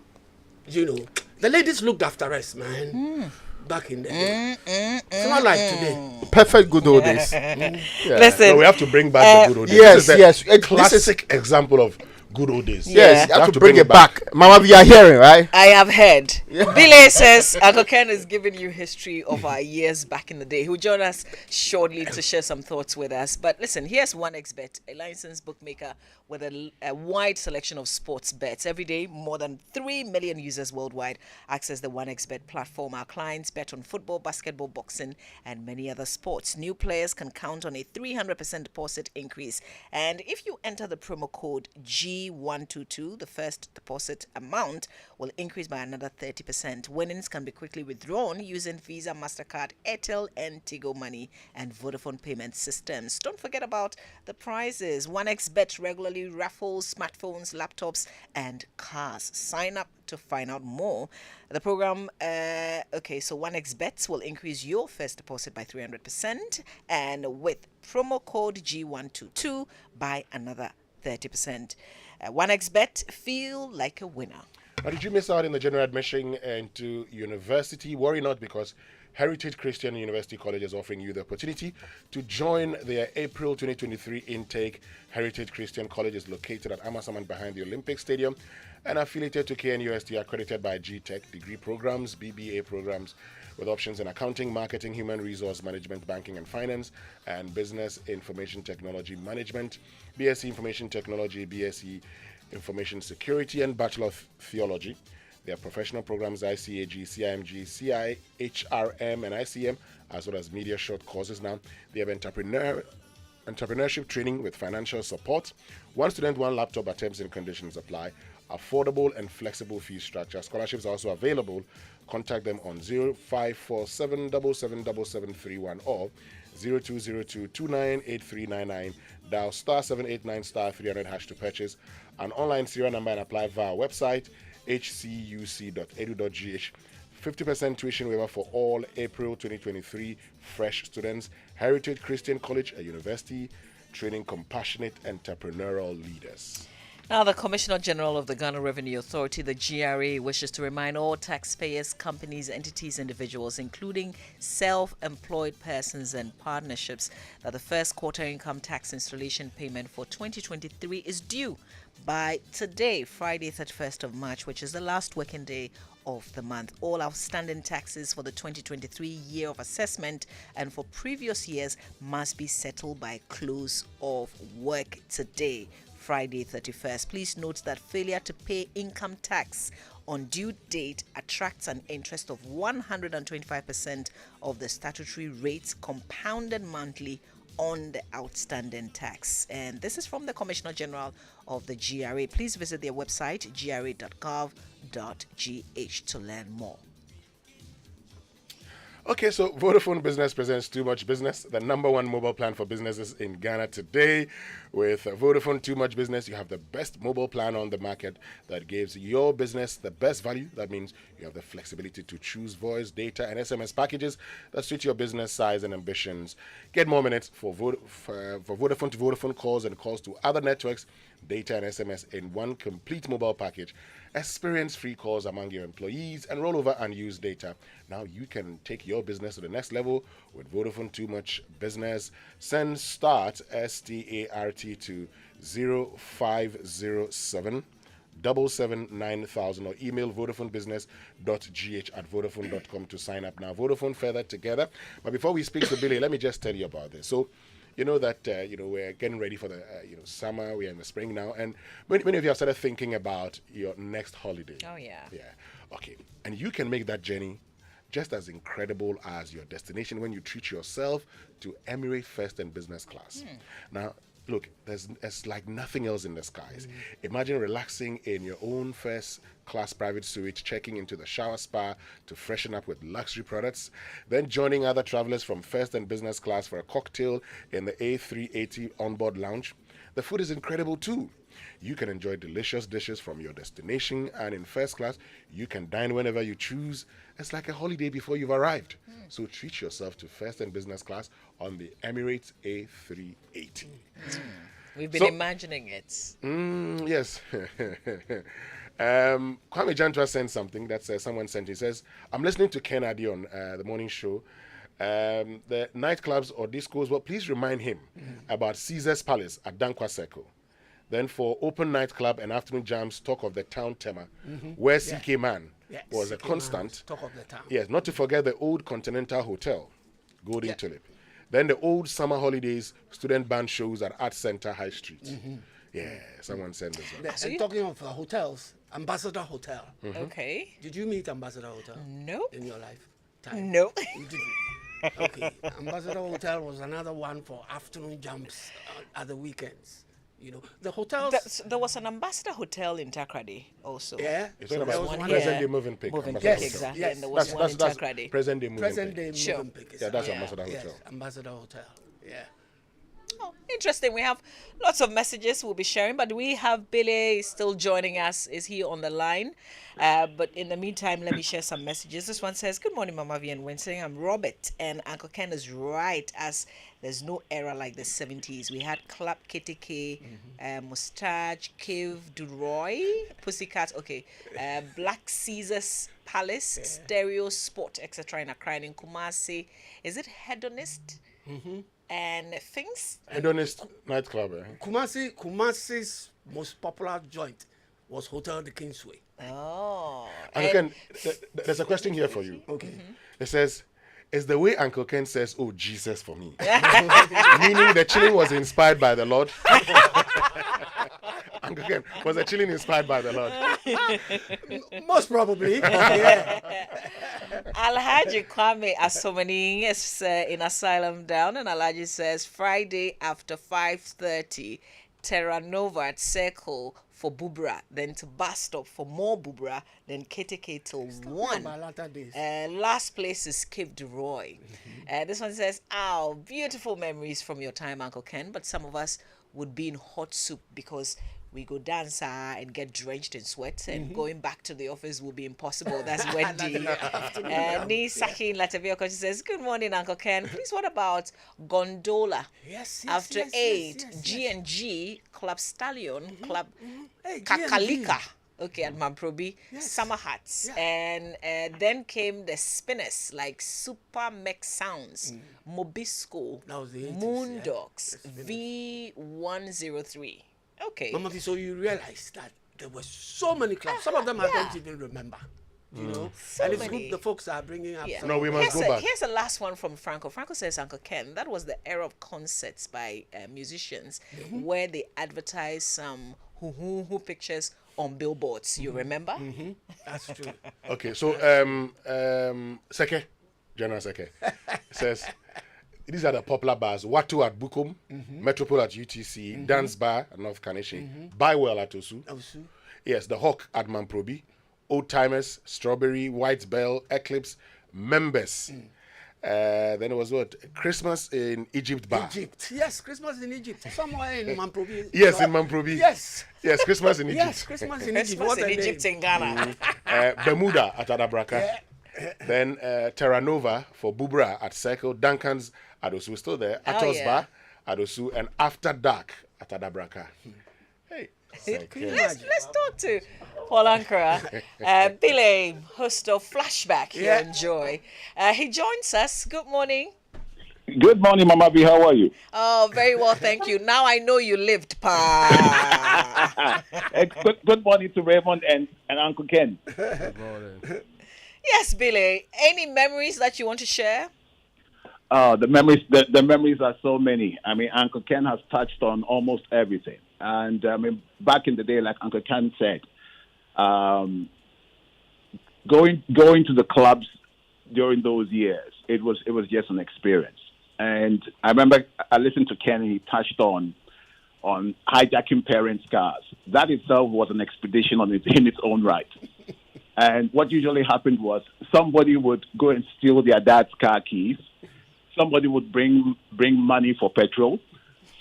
[SPEAKER 1] You know, the ladies looked after us, man. Back in the day. It's not like today.
[SPEAKER 4] Perfect good old days.
[SPEAKER 2] Listen.
[SPEAKER 3] No, we have to bring back the good old days.
[SPEAKER 4] Yes,
[SPEAKER 3] This is a
[SPEAKER 4] yes.
[SPEAKER 3] classic example of good old days.
[SPEAKER 4] Yes, you
[SPEAKER 3] You
[SPEAKER 4] have to bring it back. Mama, we are hearing, right?
[SPEAKER 2] I have heard. Delay says Uncle Ken is giving you history of our years back in the day. He will join us shortly to share some thoughts with us. But listen, here's 1xBet, a licensed bookmaker with a wide selection of sports bets. Every day, more than 3 million users worldwide access the 1xBet platform. Our clients bet on football, basketball, boxing, and many other sports. New players can count on a 300% deposit increase. And if you enter the promo code G122, the first deposit amount will increase by another 30%. Winnings can be quickly withdrawn using Visa, MasterCard, Airtel, and Tigo Money and Vodafone payment systems. Don't forget about the prizes. 1xBet regularly raffles smartphones, laptops, and cars. Sign up to find out more. The program, so 1xBets will increase your first deposit by 300%, and with promo code G122 by another 30%. 1xBet, feel like a winner.
[SPEAKER 3] Now, did you miss out in the general admission into university? Worry not, because Heritage Christian University College is offering you the opportunity to join their April 2023 intake. Heritage Christian College is located at Amasaman behind the Olympic Stadium and affiliated to KNUST, accredited by GTech, degree programs, BBA programs with options in accounting, marketing, human resource management, banking and finance, and business information technology management, BSc Information Technology, BSc Information Security, and Bachelor of Theology. Their professional programs, ICAG, CIMG, CIHRM, and ICM, as well as media short courses now. They have entrepreneurship training with financial support. One student, one laptop, but terms and conditions apply. Affordable and flexible fee structure. Scholarships are also available. Contact them on 0547 777731 or 0202-298399. Dial star 789 star 300 hash to purchase an online serial number and apply via our website hcuc.edu.gh. 50% tuition waiver for all April 2023 fresh students. Heritage Christian College, a university training compassionate entrepreneurial leaders.
[SPEAKER 2] Now, the Commissioner General of the Ghana Revenue Authority, the GRA, wishes to remind all taxpayers, companies, entities, individuals, including self-employed persons and partnerships, that the first quarter income tax installation payment for 2023 is due by today, Friday, 31st of March, which is the last working day of the month. All outstanding taxes for the 2023 year of assessment and for previous years must be settled by close of work today, Friday 31st. Please note that failure to pay income tax on due date attracts an interest of 125% of the statutory rates compounded monthly on the outstanding tax. And this is from the Commissioner General of the GRA. Please visit their website, gra.gov.gh, to learn more.
[SPEAKER 3] Okay, so Vodafone Business presents Too Much Business, the number one mobile plan for businesses in Ghana today. With Vodafone Too Much Business, you have the best mobile plan on the market that gives your business the best value. That means you have the flexibility to choose voice, data, and SMS packages that suit your business size and ambitions. Get more minutes for Vodafone to Vodafone calls and calls to other networks, data and SMS in one complete mobile package. Experience free calls among your employees and roll over unused data. Now you can take your business to the next level with Vodafone Too Much Business. Send START, START, to 0507 779,000 or email vodafonebusiness.gh@vodafone.com to sign up now. Vodafone, further together. But before we speak to Billy, let me just tell you about this. So, you know that we're getting ready for the summer. We're in the spring now, and many of you have started thinking about your next holiday.
[SPEAKER 2] Oh yeah.
[SPEAKER 3] Yeah. Okay. And you can make that journey just as incredible as your destination when you treat yourself to Emirates First and Business Class. Now, look, there's like nothing else in the skies. Imagine relaxing in your own first class private suite, checking into the shower spa to freshen up with luxury products, then joining other travelers from first and business class for a cocktail in the A380 onboard lounge. The food is incredible too. You can enjoy delicious dishes from your destination, and in first class, you can dine whenever you choose. It's like a holiday before you've arrived. So treat yourself to first and business class on the Emirates A380.
[SPEAKER 2] We've been imagining it.
[SPEAKER 3] Yes. Kwame Jantra sent something that someone sent. He says, I'm listening to Ken Addy on the morning show. The nightclubs or discos, well, please remind him about Caesar's Palace at Dankwa Circle. Then for open nightclub and afternoon jams, talk of the town Tema, where CK Man was a constant.
[SPEAKER 1] Talk of the town.
[SPEAKER 3] Yes, not to forget the old Continental Hotel, Golden Tulip. Then the old summer holidays, student band shows at Art Center High Street. Yeah, someone sent this one.
[SPEAKER 1] And talking of hotels, Ambassador Hotel.
[SPEAKER 2] Okay.
[SPEAKER 1] Did you meet Ambassador Hotel?
[SPEAKER 2] No.
[SPEAKER 1] In your lifetime?
[SPEAKER 2] No.
[SPEAKER 1] You didn't? Okay. Ambassador Hotel was another one for afternoon jumps at the weekends. You know, the hotels.
[SPEAKER 2] There was an Ambassador Hotel in Takrady also.
[SPEAKER 3] Yeah. You're talking
[SPEAKER 2] there
[SPEAKER 3] about
[SPEAKER 2] was one
[SPEAKER 3] present
[SPEAKER 2] here.
[SPEAKER 3] day moving pick.
[SPEAKER 2] Yes, exactly. And there was one in Takrady.
[SPEAKER 3] Present day moving
[SPEAKER 1] Present
[SPEAKER 3] pick.
[SPEAKER 1] day moving pick.
[SPEAKER 3] Yeah, that's Ambassador Hotel.
[SPEAKER 1] Yes, Ambassador Hotel. Yeah.
[SPEAKER 2] Oh, interesting. We have lots of messages we'll be sharing, but we have Billy still joining us. Is he on the line? But in the meantime, let me share some messages. This one says, good morning, Mama V and Winston. I'm Robert, and Uncle Ken is right, as there's no era like the 70s. We had Club KTK, Mustache, Cave, Duroy, Pussycat, Black Caesar's Palace, Stereo Sport, etc. in Accra, in Kumasi. Is it Hedonist? And things.
[SPEAKER 3] Hedonist nightclub.
[SPEAKER 1] Kumasi's most popular joint was Hotel the Kingsway.
[SPEAKER 2] Oh.
[SPEAKER 3] Uncle Ken, there's a question here for you.
[SPEAKER 1] Okay.
[SPEAKER 3] It says, is the way Uncle Ken says, oh, Jesus for me. Meaning the chilling was inspired by the Lord. Uncle Ken, was the chilling inspired by the Lord?
[SPEAKER 1] Most probably.
[SPEAKER 2] Alhaji Kwame Asomani is in Asylum Down, and Alhaji says Friday after 5:30 Terra Nova at Circle for Bubra, then to Bus Stop for more Bubra, then KTK till 1. Last place is Cape de Roy. This one says, "Ow, beautiful memories from your time, Uncle Ken, but some of us would be in hot soup because we go dance and get drenched in sweat, and going back to the office will be impossible." That's Wendy. Ni Sakin Latavia, she says, "Good morning, Uncle Ken. Please, what about Gondola?
[SPEAKER 1] Yes,
[SPEAKER 2] After 8, G&G, Club Stallion, Club Kakalika. Okay, at Mamprobi, Summer Hats. And then came the spinners like Super Mech Sounds, Mobisco, Moondogs, V103. Okay.
[SPEAKER 1] Mama, so you realize that there were so many clubs. Some of them I don't even remember. You know,
[SPEAKER 2] So
[SPEAKER 1] and it's
[SPEAKER 2] many.
[SPEAKER 1] good the folks are bringing up.
[SPEAKER 2] Yeah.
[SPEAKER 1] some
[SPEAKER 3] No, we
[SPEAKER 1] of
[SPEAKER 3] must
[SPEAKER 1] them.
[SPEAKER 3] go back.
[SPEAKER 2] Here's the last one from Franco. Franco says, Uncle Ken, that was the era of concerts by musicians where they advertised some who pictures on billboards. You remember?
[SPEAKER 1] That's true.
[SPEAKER 3] Okay, so Seke, General Seke, says these are the popular bars: Watu at Bukum, Metropole at UTC, Dance Bar at North Kaneshi, Bywell at Osu. Yes, the Hawk at Mamprobi, Old Timers, Strawberry, White Bell, Eclipse, Members. Then it was what? Christmas in Egypt Bar.
[SPEAKER 1] Egypt. Yes, Christmas in Egypt. Somewhere in Mamprobi.
[SPEAKER 3] Yes, in Mamprobi.
[SPEAKER 1] Yes.
[SPEAKER 3] Yes, Christmas in Egypt.
[SPEAKER 1] Yes, Christmas in Egypt.
[SPEAKER 2] Christmas
[SPEAKER 1] What
[SPEAKER 2] in
[SPEAKER 1] a
[SPEAKER 2] Egypt
[SPEAKER 1] name.
[SPEAKER 2] in Ghana.
[SPEAKER 3] Bermuda at Adabraka. Then Terra Nova for Bubra at Circle. Duncan's at Osu, still there. Atos
[SPEAKER 2] yeah.
[SPEAKER 3] Bar at Osu. And After Dark at Adabraka. Hey.
[SPEAKER 2] Let's talk to Paul Ankara, Billy, host of Flashback here in Joy. He joins us. Good morning.
[SPEAKER 18] Good morning, Mama B. How are you?
[SPEAKER 2] Oh, very well, thank you. Now I know you lived, pa.
[SPEAKER 18] Good morning to Raymond and Uncle Ken.
[SPEAKER 4] Good morning.
[SPEAKER 2] Yes, Billy. Any memories that you want to share?
[SPEAKER 18] The memories are so many. I mean, Uncle Ken has touched on almost everything. And I mean, back in the day, like Uncle Ken said, going to the clubs during those years, it was just an experience. And I remember I listened to Ken, and he touched on hijacking parents' cars. That itself was an expedition in its own right. And what usually happened was somebody would go and steal their dad's car keys. Somebody would bring money for petrol.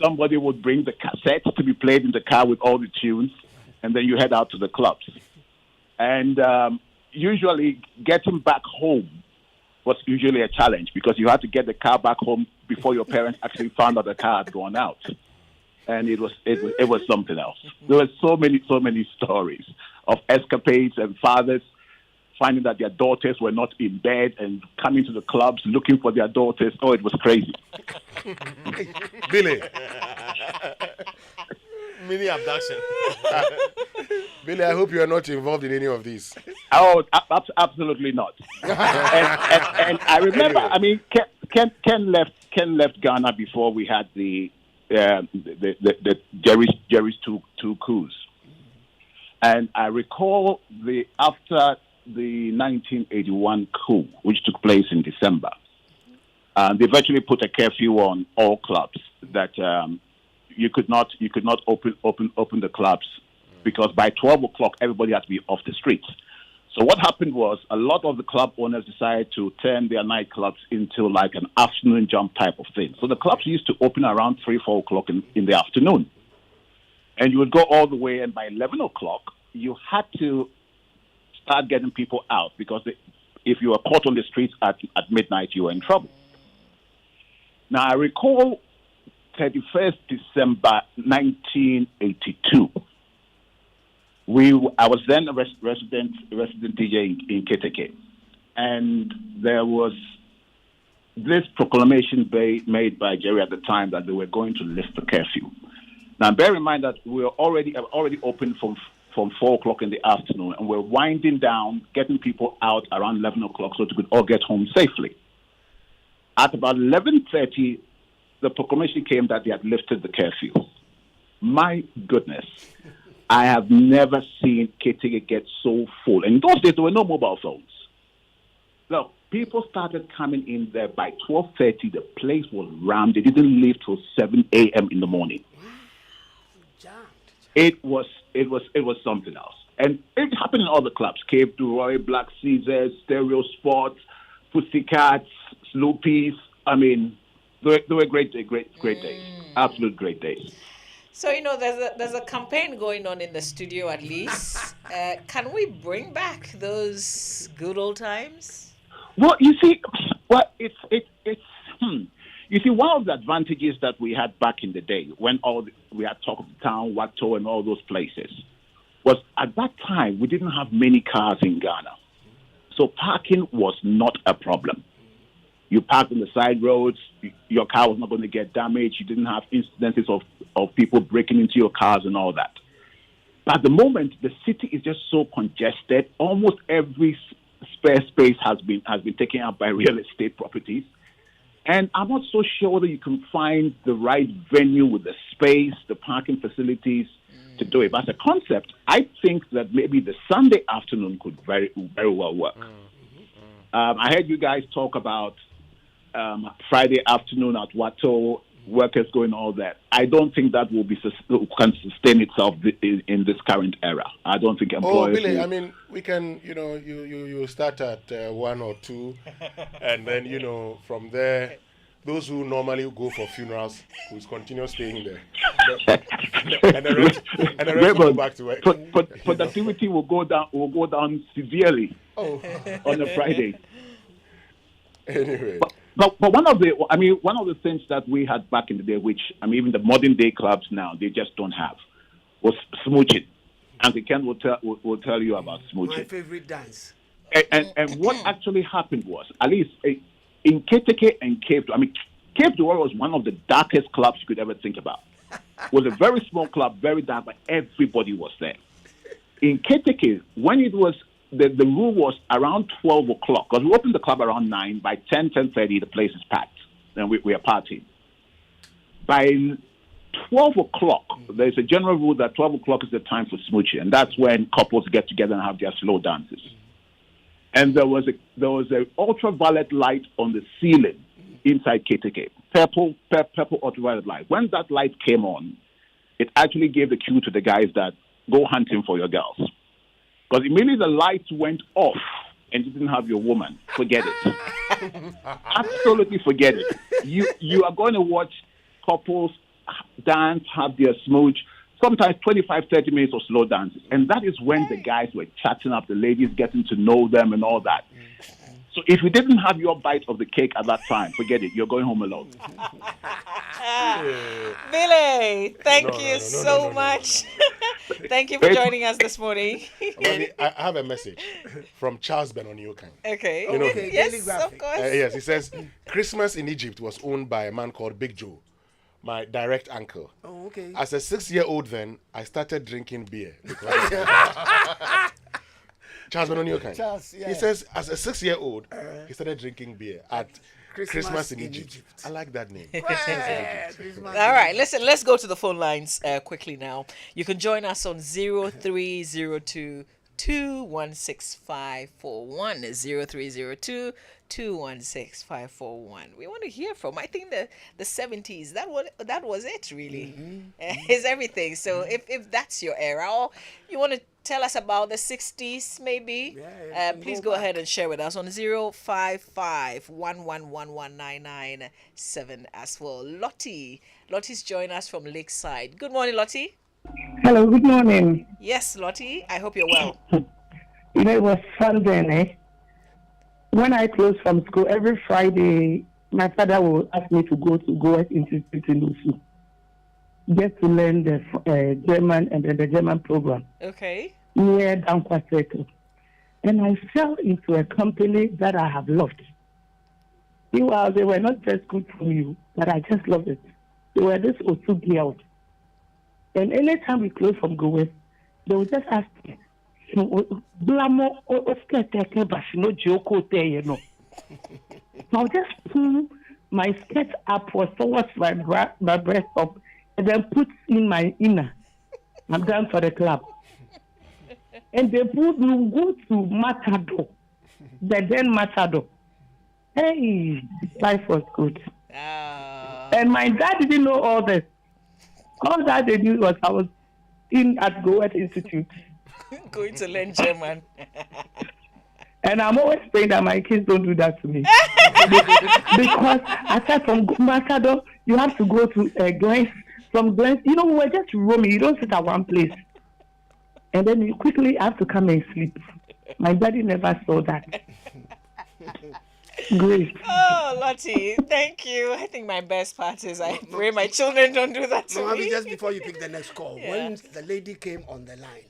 [SPEAKER 18] Somebody would bring the cassette to be played in the car with all the tunes, and then you head out to the clubs. And usually getting back home was usually a challenge because you had to get the car back home before your parents actually found out the car had gone out. And it was something else. There were so many stories of escapades and fathers finding that their daughters were not in bed and coming to the clubs looking for their daughters. Oh, it was crazy.
[SPEAKER 3] Billy.
[SPEAKER 4] Mini abduction.
[SPEAKER 3] Billy, I hope you are not involved in any of these.
[SPEAKER 18] Oh, absolutely not. and I remember, I mean, Ken left Ghana before we had the Jerry's two coups. And I recall after the 1981 coup, which took place in December, they virtually put a curfew on all clubs that you could not open the clubs because by 12 o'clock everybody had to be off the streets. So what happened was a lot of the club owners decided to turn their nightclubs into like an afternoon jump type of thing. So the clubs used to open around 3-4 o'clock in the afternoon, and you would go all the way, and by 11 o'clock you had to start getting people out because if you were caught on the streets at midnight, you were in trouble. Now, I recall 31st December 1982. I was then a resident DJ in KTK, and there was this proclamation made by Jerry at the time that they were going to lift the curfew. Now, bear in mind that we were already open from 4 o'clock in the afternoon, and we're winding down, getting people out around 11 o'clock so they could all get home safely. At about 11:30, the proclamation came that they had lifted the curfew. My goodness, I have never seen KTK get so full. And in those days, there were no mobile phones. Look, people started coming in there by 12:30. The place was rammed. They didn't leave till 7 a.m. in the morning. It was something else. And it happened in all the clubs. Cape Roy, Black Caesars, Stereo Sports, Pussycats, Sloopies. I mean, they were great days. Absolute great days.
[SPEAKER 2] So there's a campaign going on in the studio at least. Can we bring back those good old times?
[SPEAKER 18] Well, you see, you see, one of the advantages that we had back in the day when we had Talk of the Town, Watto, and all those places was at that time we didn't have many cars in Ghana, so parking was not a problem. You parked on the side roads, your car was not going to get damaged. You didn't have incidences of people breaking into your cars and all that. But at the moment, the city is just so congested. Almost every spare space has been taken up by real estate properties. And I'm not so sure whether you can find the right venue with the space, the parking facilities to do it. But as a concept, I think that maybe the Sunday afternoon could very, very well work. I heard you guys talk about Friday afternoon at Watto, workers going all that. I don't think that can sustain itself in this current era. I don't think employers.
[SPEAKER 3] Oh, Billy, I mean, we can, you start at 1 or 2, and then, from there, those who normally go for funerals will continue staying there. and the rest will go back to work.
[SPEAKER 18] Productivity will go down severely on a Friday.
[SPEAKER 3] Anyway.
[SPEAKER 18] But one of the things that we had back in the day, which even the modern day clubs now they just don't have, was smooching. And Ken will tell you about smooching.
[SPEAKER 1] My favorite dance.
[SPEAKER 18] And what actually happened was, at least in Keteke and Cape Town was one of the darkest clubs you could ever think about. It was a very small club, very dark, but everybody was there. In Keteke, when it was the rule was around 12 o'clock, because we opened the club around 9. By 10:30, the place is packed. Then we are partying. By 12 o'clock, there's a general rule that 12 o'clock is the time for smooching, and that's when couples get together and have their slow dances. And there was a ultraviolet light on the ceiling inside KTK, purple ultraviolet light. When that light came on, it actually gave the cue to the guys that go hunting for your girls. Because immediately the lights went off and you didn't have your woman, forget it. Absolutely forget it. You are going to watch couples dance, have their smooch, sometimes 25, 30 minutes of slow dances. And that is when the guys were chatting up the ladies, getting to know them and all that. So if you didn't have your bite of the cake at that time, forget it. You're going home alone.
[SPEAKER 2] Billy, thank you so much. Thank you for joining us this morning.
[SPEAKER 3] I have a message from Charles Benoniokan.
[SPEAKER 2] Okay.
[SPEAKER 3] Okay.
[SPEAKER 2] Yes, of course.
[SPEAKER 3] Yes, he says, Christmas in Egypt was owned by a man called Big Joe, my direct uncle.
[SPEAKER 1] Oh, okay.
[SPEAKER 3] As a 6-year-old then, I started drinking beer. Charles Benoniokan.
[SPEAKER 1] Charles, yeah.
[SPEAKER 3] He says, as a 6-year-old, he started drinking beer at Christmas in Egypt. I like that name.
[SPEAKER 2] All right, listen, let's go to the phone lines quickly now. You can join us on 0302 216541 0302 216541. We want to hear from. I think the 70s. That was it really. It's everything. So if that's your era, or you want to tell us about the 60s maybe, please go ahead and share with us on 055-1111-997 as well. Lottie's joined us from Lakeside. Good morning, Lottie.
[SPEAKER 19] Hello, good morning.
[SPEAKER 2] Yes, Lottie. I hope you're well.
[SPEAKER 19] It was fun then, eh? When I closed from school, every Friday, my father would ask me to go into Lusu, get to learn the German and then the German program.
[SPEAKER 2] Okay.
[SPEAKER 19] Near Dankwa Circle. And I fell into a company that I have loved. Meanwhile, they were not just good for you, but I just loved it. They were this Osu girls. And anytime we close from Gowe, they would just ask me, Blamo I'll just pull my skirt upwards towards my breast up and then put in my inner. I'm done for the club. And they put me go to Matador. Then Matador. Hey, life was good. And my dad didn't know all this. All that they knew was I was in at Goethe Institute.
[SPEAKER 2] Going to learn German.
[SPEAKER 19] And I'm always praying that my kids don't do that to me. Because aside from Macado, you have to go to Glens. From Glens, you know, we were just roaming. You don't sit at one place. And then you quickly have to come and sleep. My daddy never saw that. Great.
[SPEAKER 2] Oh, Lottie, thank you. I think my best part is I pray my children don't do that to me.
[SPEAKER 1] Just before you pick the next call,
[SPEAKER 2] Yeah.
[SPEAKER 1] when the lady came on the line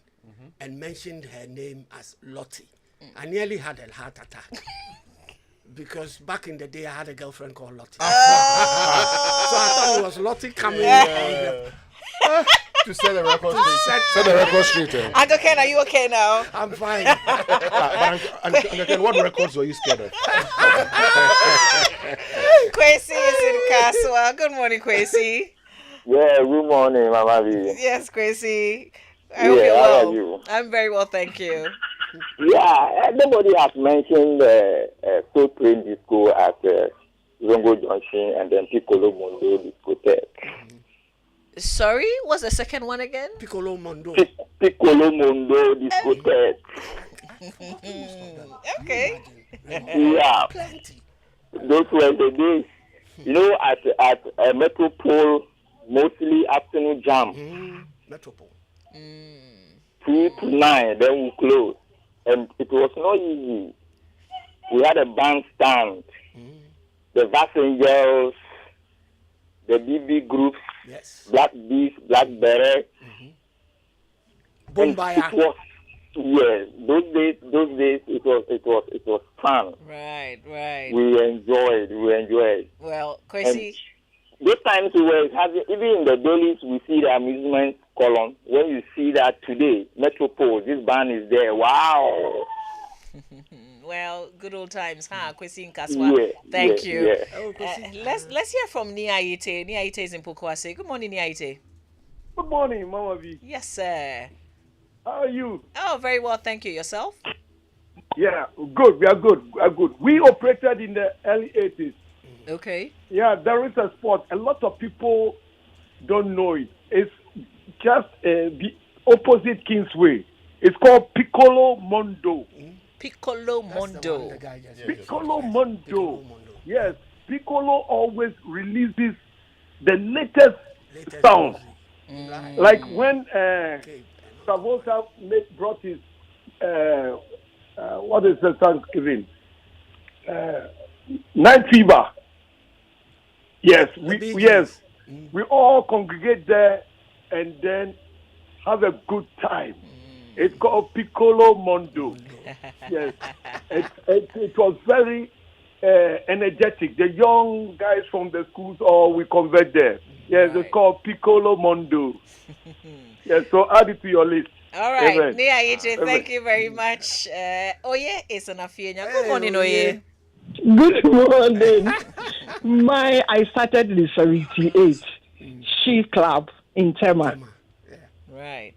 [SPEAKER 1] and mentioned her name as Lottie, I nearly had a heart attack. Because back in the day, I had a girlfriend called Lottie. So I thought it was Lottie coming on the...
[SPEAKER 4] To set the record
[SPEAKER 1] To
[SPEAKER 4] straight.
[SPEAKER 1] set
[SPEAKER 3] the record straight.
[SPEAKER 2] Uncle Ken, are you okay now?
[SPEAKER 1] I'm fine.
[SPEAKER 3] Uncle Ken, what records were you scared of?
[SPEAKER 2] Kwesi is in Kaswa. Good morning, Kwesi.
[SPEAKER 20] Yeah, good morning, Mama V.
[SPEAKER 2] Yes, Kwesi. I
[SPEAKER 20] Yeah,
[SPEAKER 2] hope you're
[SPEAKER 20] how
[SPEAKER 2] well.
[SPEAKER 20] are you?
[SPEAKER 2] I'm very well, thank you.
[SPEAKER 20] Yeah, nobody has mentioned Soul Train Disco at Zongo Junction and then Piccolo Mondo Discotheque.
[SPEAKER 2] Sorry, what's the second one again?
[SPEAKER 1] Piccolo Mondo.
[SPEAKER 20] Piccolo Mondo Discotheque.
[SPEAKER 2] Okay.
[SPEAKER 20] Yeah. Those were the days. You know, at Metropole, mostly afternoon jam.
[SPEAKER 1] Metropole.
[SPEAKER 20] 2 to 9, then we close. And it was not easy. We had a bandstand, the Vassengers, the BB groups, Black Beast, Black Beret. And it was, yes, those days, it was fun.
[SPEAKER 2] Right.
[SPEAKER 20] We enjoyed.
[SPEAKER 2] Well, Kwesi.
[SPEAKER 20] Those times we were having, even in the dailies, we see the amusement column. When you see that today, Metropole, this band is there. Wow.
[SPEAKER 2] Well, good old times, huh? Kwesi in Kaswa.
[SPEAKER 20] Yeah,
[SPEAKER 2] Thank
[SPEAKER 20] yeah,
[SPEAKER 2] you.
[SPEAKER 20] yeah.
[SPEAKER 2] Let's hear from Niaite. Niaite is in Pokwase. Good morning, Niaite.
[SPEAKER 21] Good morning, Mama V.
[SPEAKER 2] Yes, sir.
[SPEAKER 21] How are you?
[SPEAKER 2] Oh, very well, thank you. Yourself?
[SPEAKER 21] Yeah, good. We are good. We operated in the early 80s.
[SPEAKER 2] Okay.
[SPEAKER 21] Yeah, there is a sport. A lot of people don't know it. It's just the opposite Kingsway. It's called Piccolo Mondo.
[SPEAKER 2] Piccolo Mondo.
[SPEAKER 21] Piccolo Mondo. Yes, Piccolo always releases the latest sound. Like when Savosa brought his what is the Thanksgiving? Night Fever. Yes, we all congregate there and then have a good time. It's called Piccolo Mondo. Yes, it was very energetic. The young guys from the schools all we convert there. Yes, it's called Piccolo Mondo. Yes, so add it to your list.
[SPEAKER 2] All right,
[SPEAKER 21] Amen.
[SPEAKER 2] Niaite, thank you very much. Oye, it's an Afienya. Good morning, Oye.
[SPEAKER 19] Good morning. I started in 78 She Club in Tema.
[SPEAKER 2] Right.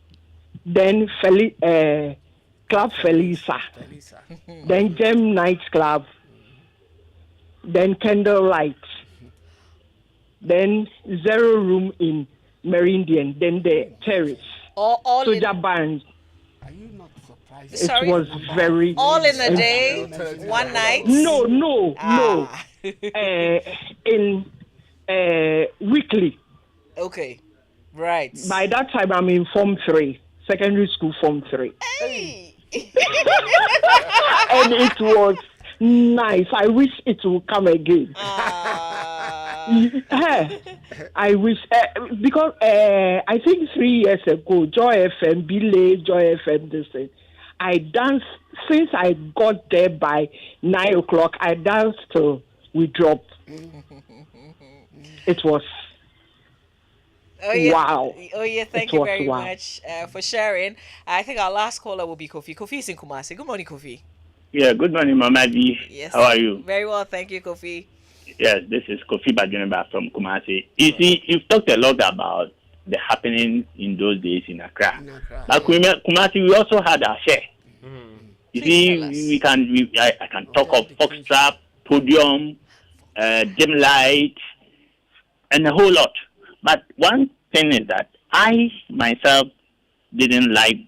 [SPEAKER 19] Then Club Felisa. Then Gem Night Club. Then Candlelight. Then Zero Room in Meridian. Then the Terrace.
[SPEAKER 2] All
[SPEAKER 19] Soldier Band.
[SPEAKER 2] Sorry?
[SPEAKER 19] It was very...
[SPEAKER 2] All in a day? One night?
[SPEAKER 19] No. In weekly.
[SPEAKER 2] Okay. Right.
[SPEAKER 19] By that time, I'm in Form 3. Secondary school Form 3.
[SPEAKER 2] Hey.
[SPEAKER 19] And it was nice. I wish it would come again. I wish, because I think 3 years ago, Joy FM, Billy, Joy FM, this thing, I danced, since I got there by 9 o'clock, I danced till we dropped. It was wow.
[SPEAKER 2] Oh, yeah, thank
[SPEAKER 19] It
[SPEAKER 2] you
[SPEAKER 19] was
[SPEAKER 2] very
[SPEAKER 19] wow.
[SPEAKER 2] much for sharing. I think our last caller will be Kofi. Kofi is in Kumasi. Good morning, Kofi.
[SPEAKER 22] Yeah, good morning, Mama V.
[SPEAKER 2] Yes.
[SPEAKER 22] How are you?
[SPEAKER 2] Very well, thank you, Kofi.
[SPEAKER 22] Yes, this is Kofi Baduneba from Kumasi. You see, you've talked a lot about the happening in those days in Accra. But Kumasi, we also had our share. You see, I can talk of Foxtrap, Podium, Dim Light, and a whole lot. But one thing is that I myself didn't like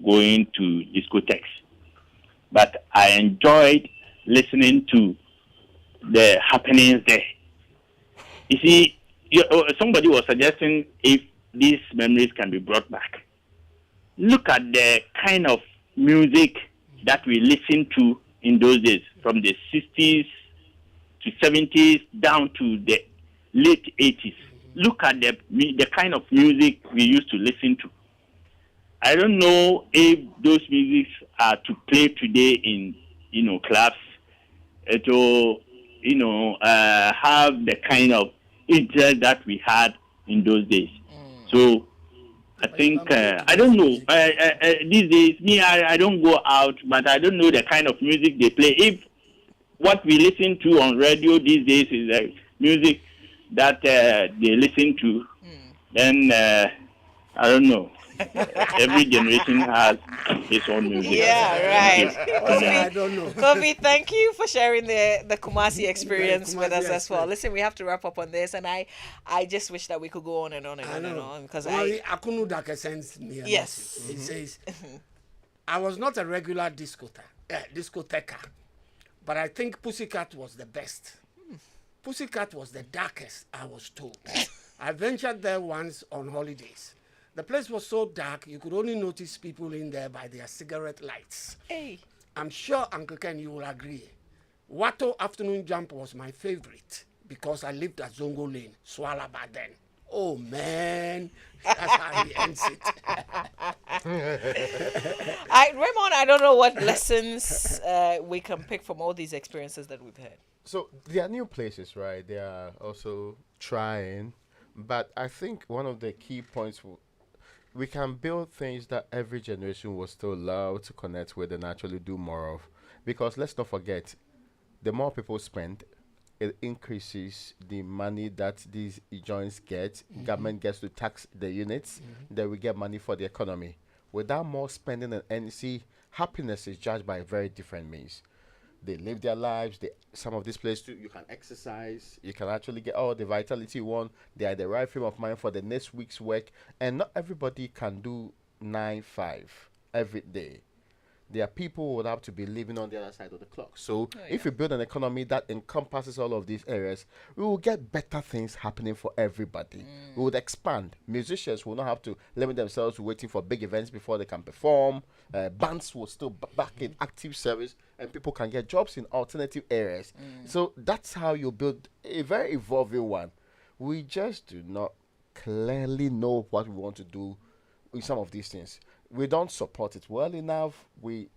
[SPEAKER 22] going to discotheques, but I enjoyed listening to the happenings there. You see, somebody was suggesting if these memories can be brought back. Look at the kind of music that we listened to in those days, from the 60s to 70s down to the late 80s. Look at the kind of music we used to listen to. I don't know if those musics are to play today in, clubs. It will, have the kind of interest that we had in those days. So I think, I don't know. These days, I don't go out, but I don't know the kind of music they play. If what we listen to on radio these days is music that they listen to, then I don't know. Every generation has its own music.
[SPEAKER 2] Yeah, right.
[SPEAKER 1] I don't know.
[SPEAKER 2] Kobe, thank you for sharing the Kumasi experience with us as well. Listen, we have to wrap up on this, and I just wish that we could go on and on and on and on, because
[SPEAKER 1] Akunu Dake sends me a message. It says, I was not a regular discotheca, but I think Pussycat was the best. Pussycat was the darkest, I was told. I ventured there once on holidays. The place was so dark, you could only notice people in there by their cigarette lights.
[SPEAKER 2] Hey.
[SPEAKER 1] I'm sure, Uncle Ken, you will agree. Wato Afternoon Jump was my favorite because I lived at Zongo Lane, Swalaba then. Oh, man. That's how he ends it.
[SPEAKER 2] Raymond, I don't know what lessons we can pick from all these experiences that we've had.
[SPEAKER 4] So there are new places, right? They are also trying. But I think one of the key points, we can build things that every generation will still love to connect with and actually do more of. Because let's not forget, the more people spend, it increases the money that these joints get. Government gets to tax the units, then we get money for the economy. Without more spending and see, happiness is judged by very different means. They live their lives. Some of these places too, you can exercise. You can actually get all the vitality you want. They are the right frame of mind for the next week's work. And not everybody can do 9-5 every day. There are people who would have to be living on the other side of the clock. So if we build an economy that encompasses all of these areas, we will get better things happening for everybody. We would expand. Musicians will not have to limit themselves to waiting for big events before they can perform. Bands will still back in active service, and people can get jobs in alternative areas. So that's how you build a very evolving one. We just do not clearly know what we want to do with some of these things. We don't support it well enough. We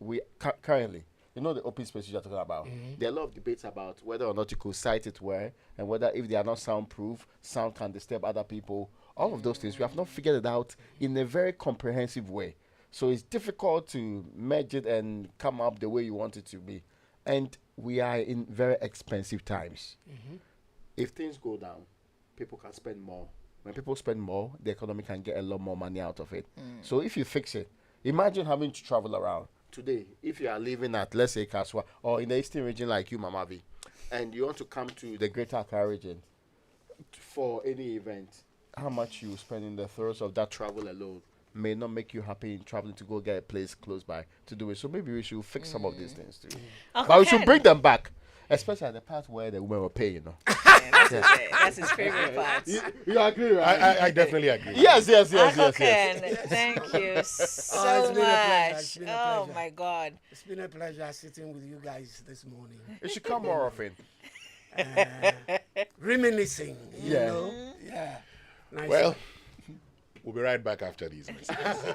[SPEAKER 4] currently, the open spaces you're talking about. There are a lot of debates about whether or not you could site it where, and whether if they are not soundproof, sound can disturb other people. All of those things, we have not figured it out in a very comprehensive way. So it's difficult to merge it and come up the way you want it to be. And we are in very expensive times. If things go down, people can spend more. When people spend more, the economy can get a lot more money out of it. So if you fix it, imagine having to travel around. Today, if you are living at, let's say, Kaswa, or in the eastern region like you, Mamavi, and you want to come to the greater Accra region for any event, how much you spend in the throes of that travel alone may not make you happy in traveling to go get a place close by to do it. So maybe we should fix some of these things too. But we should bring them back. Especially at the part where the women were paying,
[SPEAKER 2] That's his favorite part.
[SPEAKER 4] You agree, right?
[SPEAKER 3] I definitely agree.
[SPEAKER 4] Yes.
[SPEAKER 2] Thank you so much. Oh my God.
[SPEAKER 1] It's been a pleasure sitting with you guys this morning.
[SPEAKER 4] You should come more often.
[SPEAKER 1] Reminiscing, you know? Yeah. Nice.
[SPEAKER 3] Well, we'll be right back after these messages.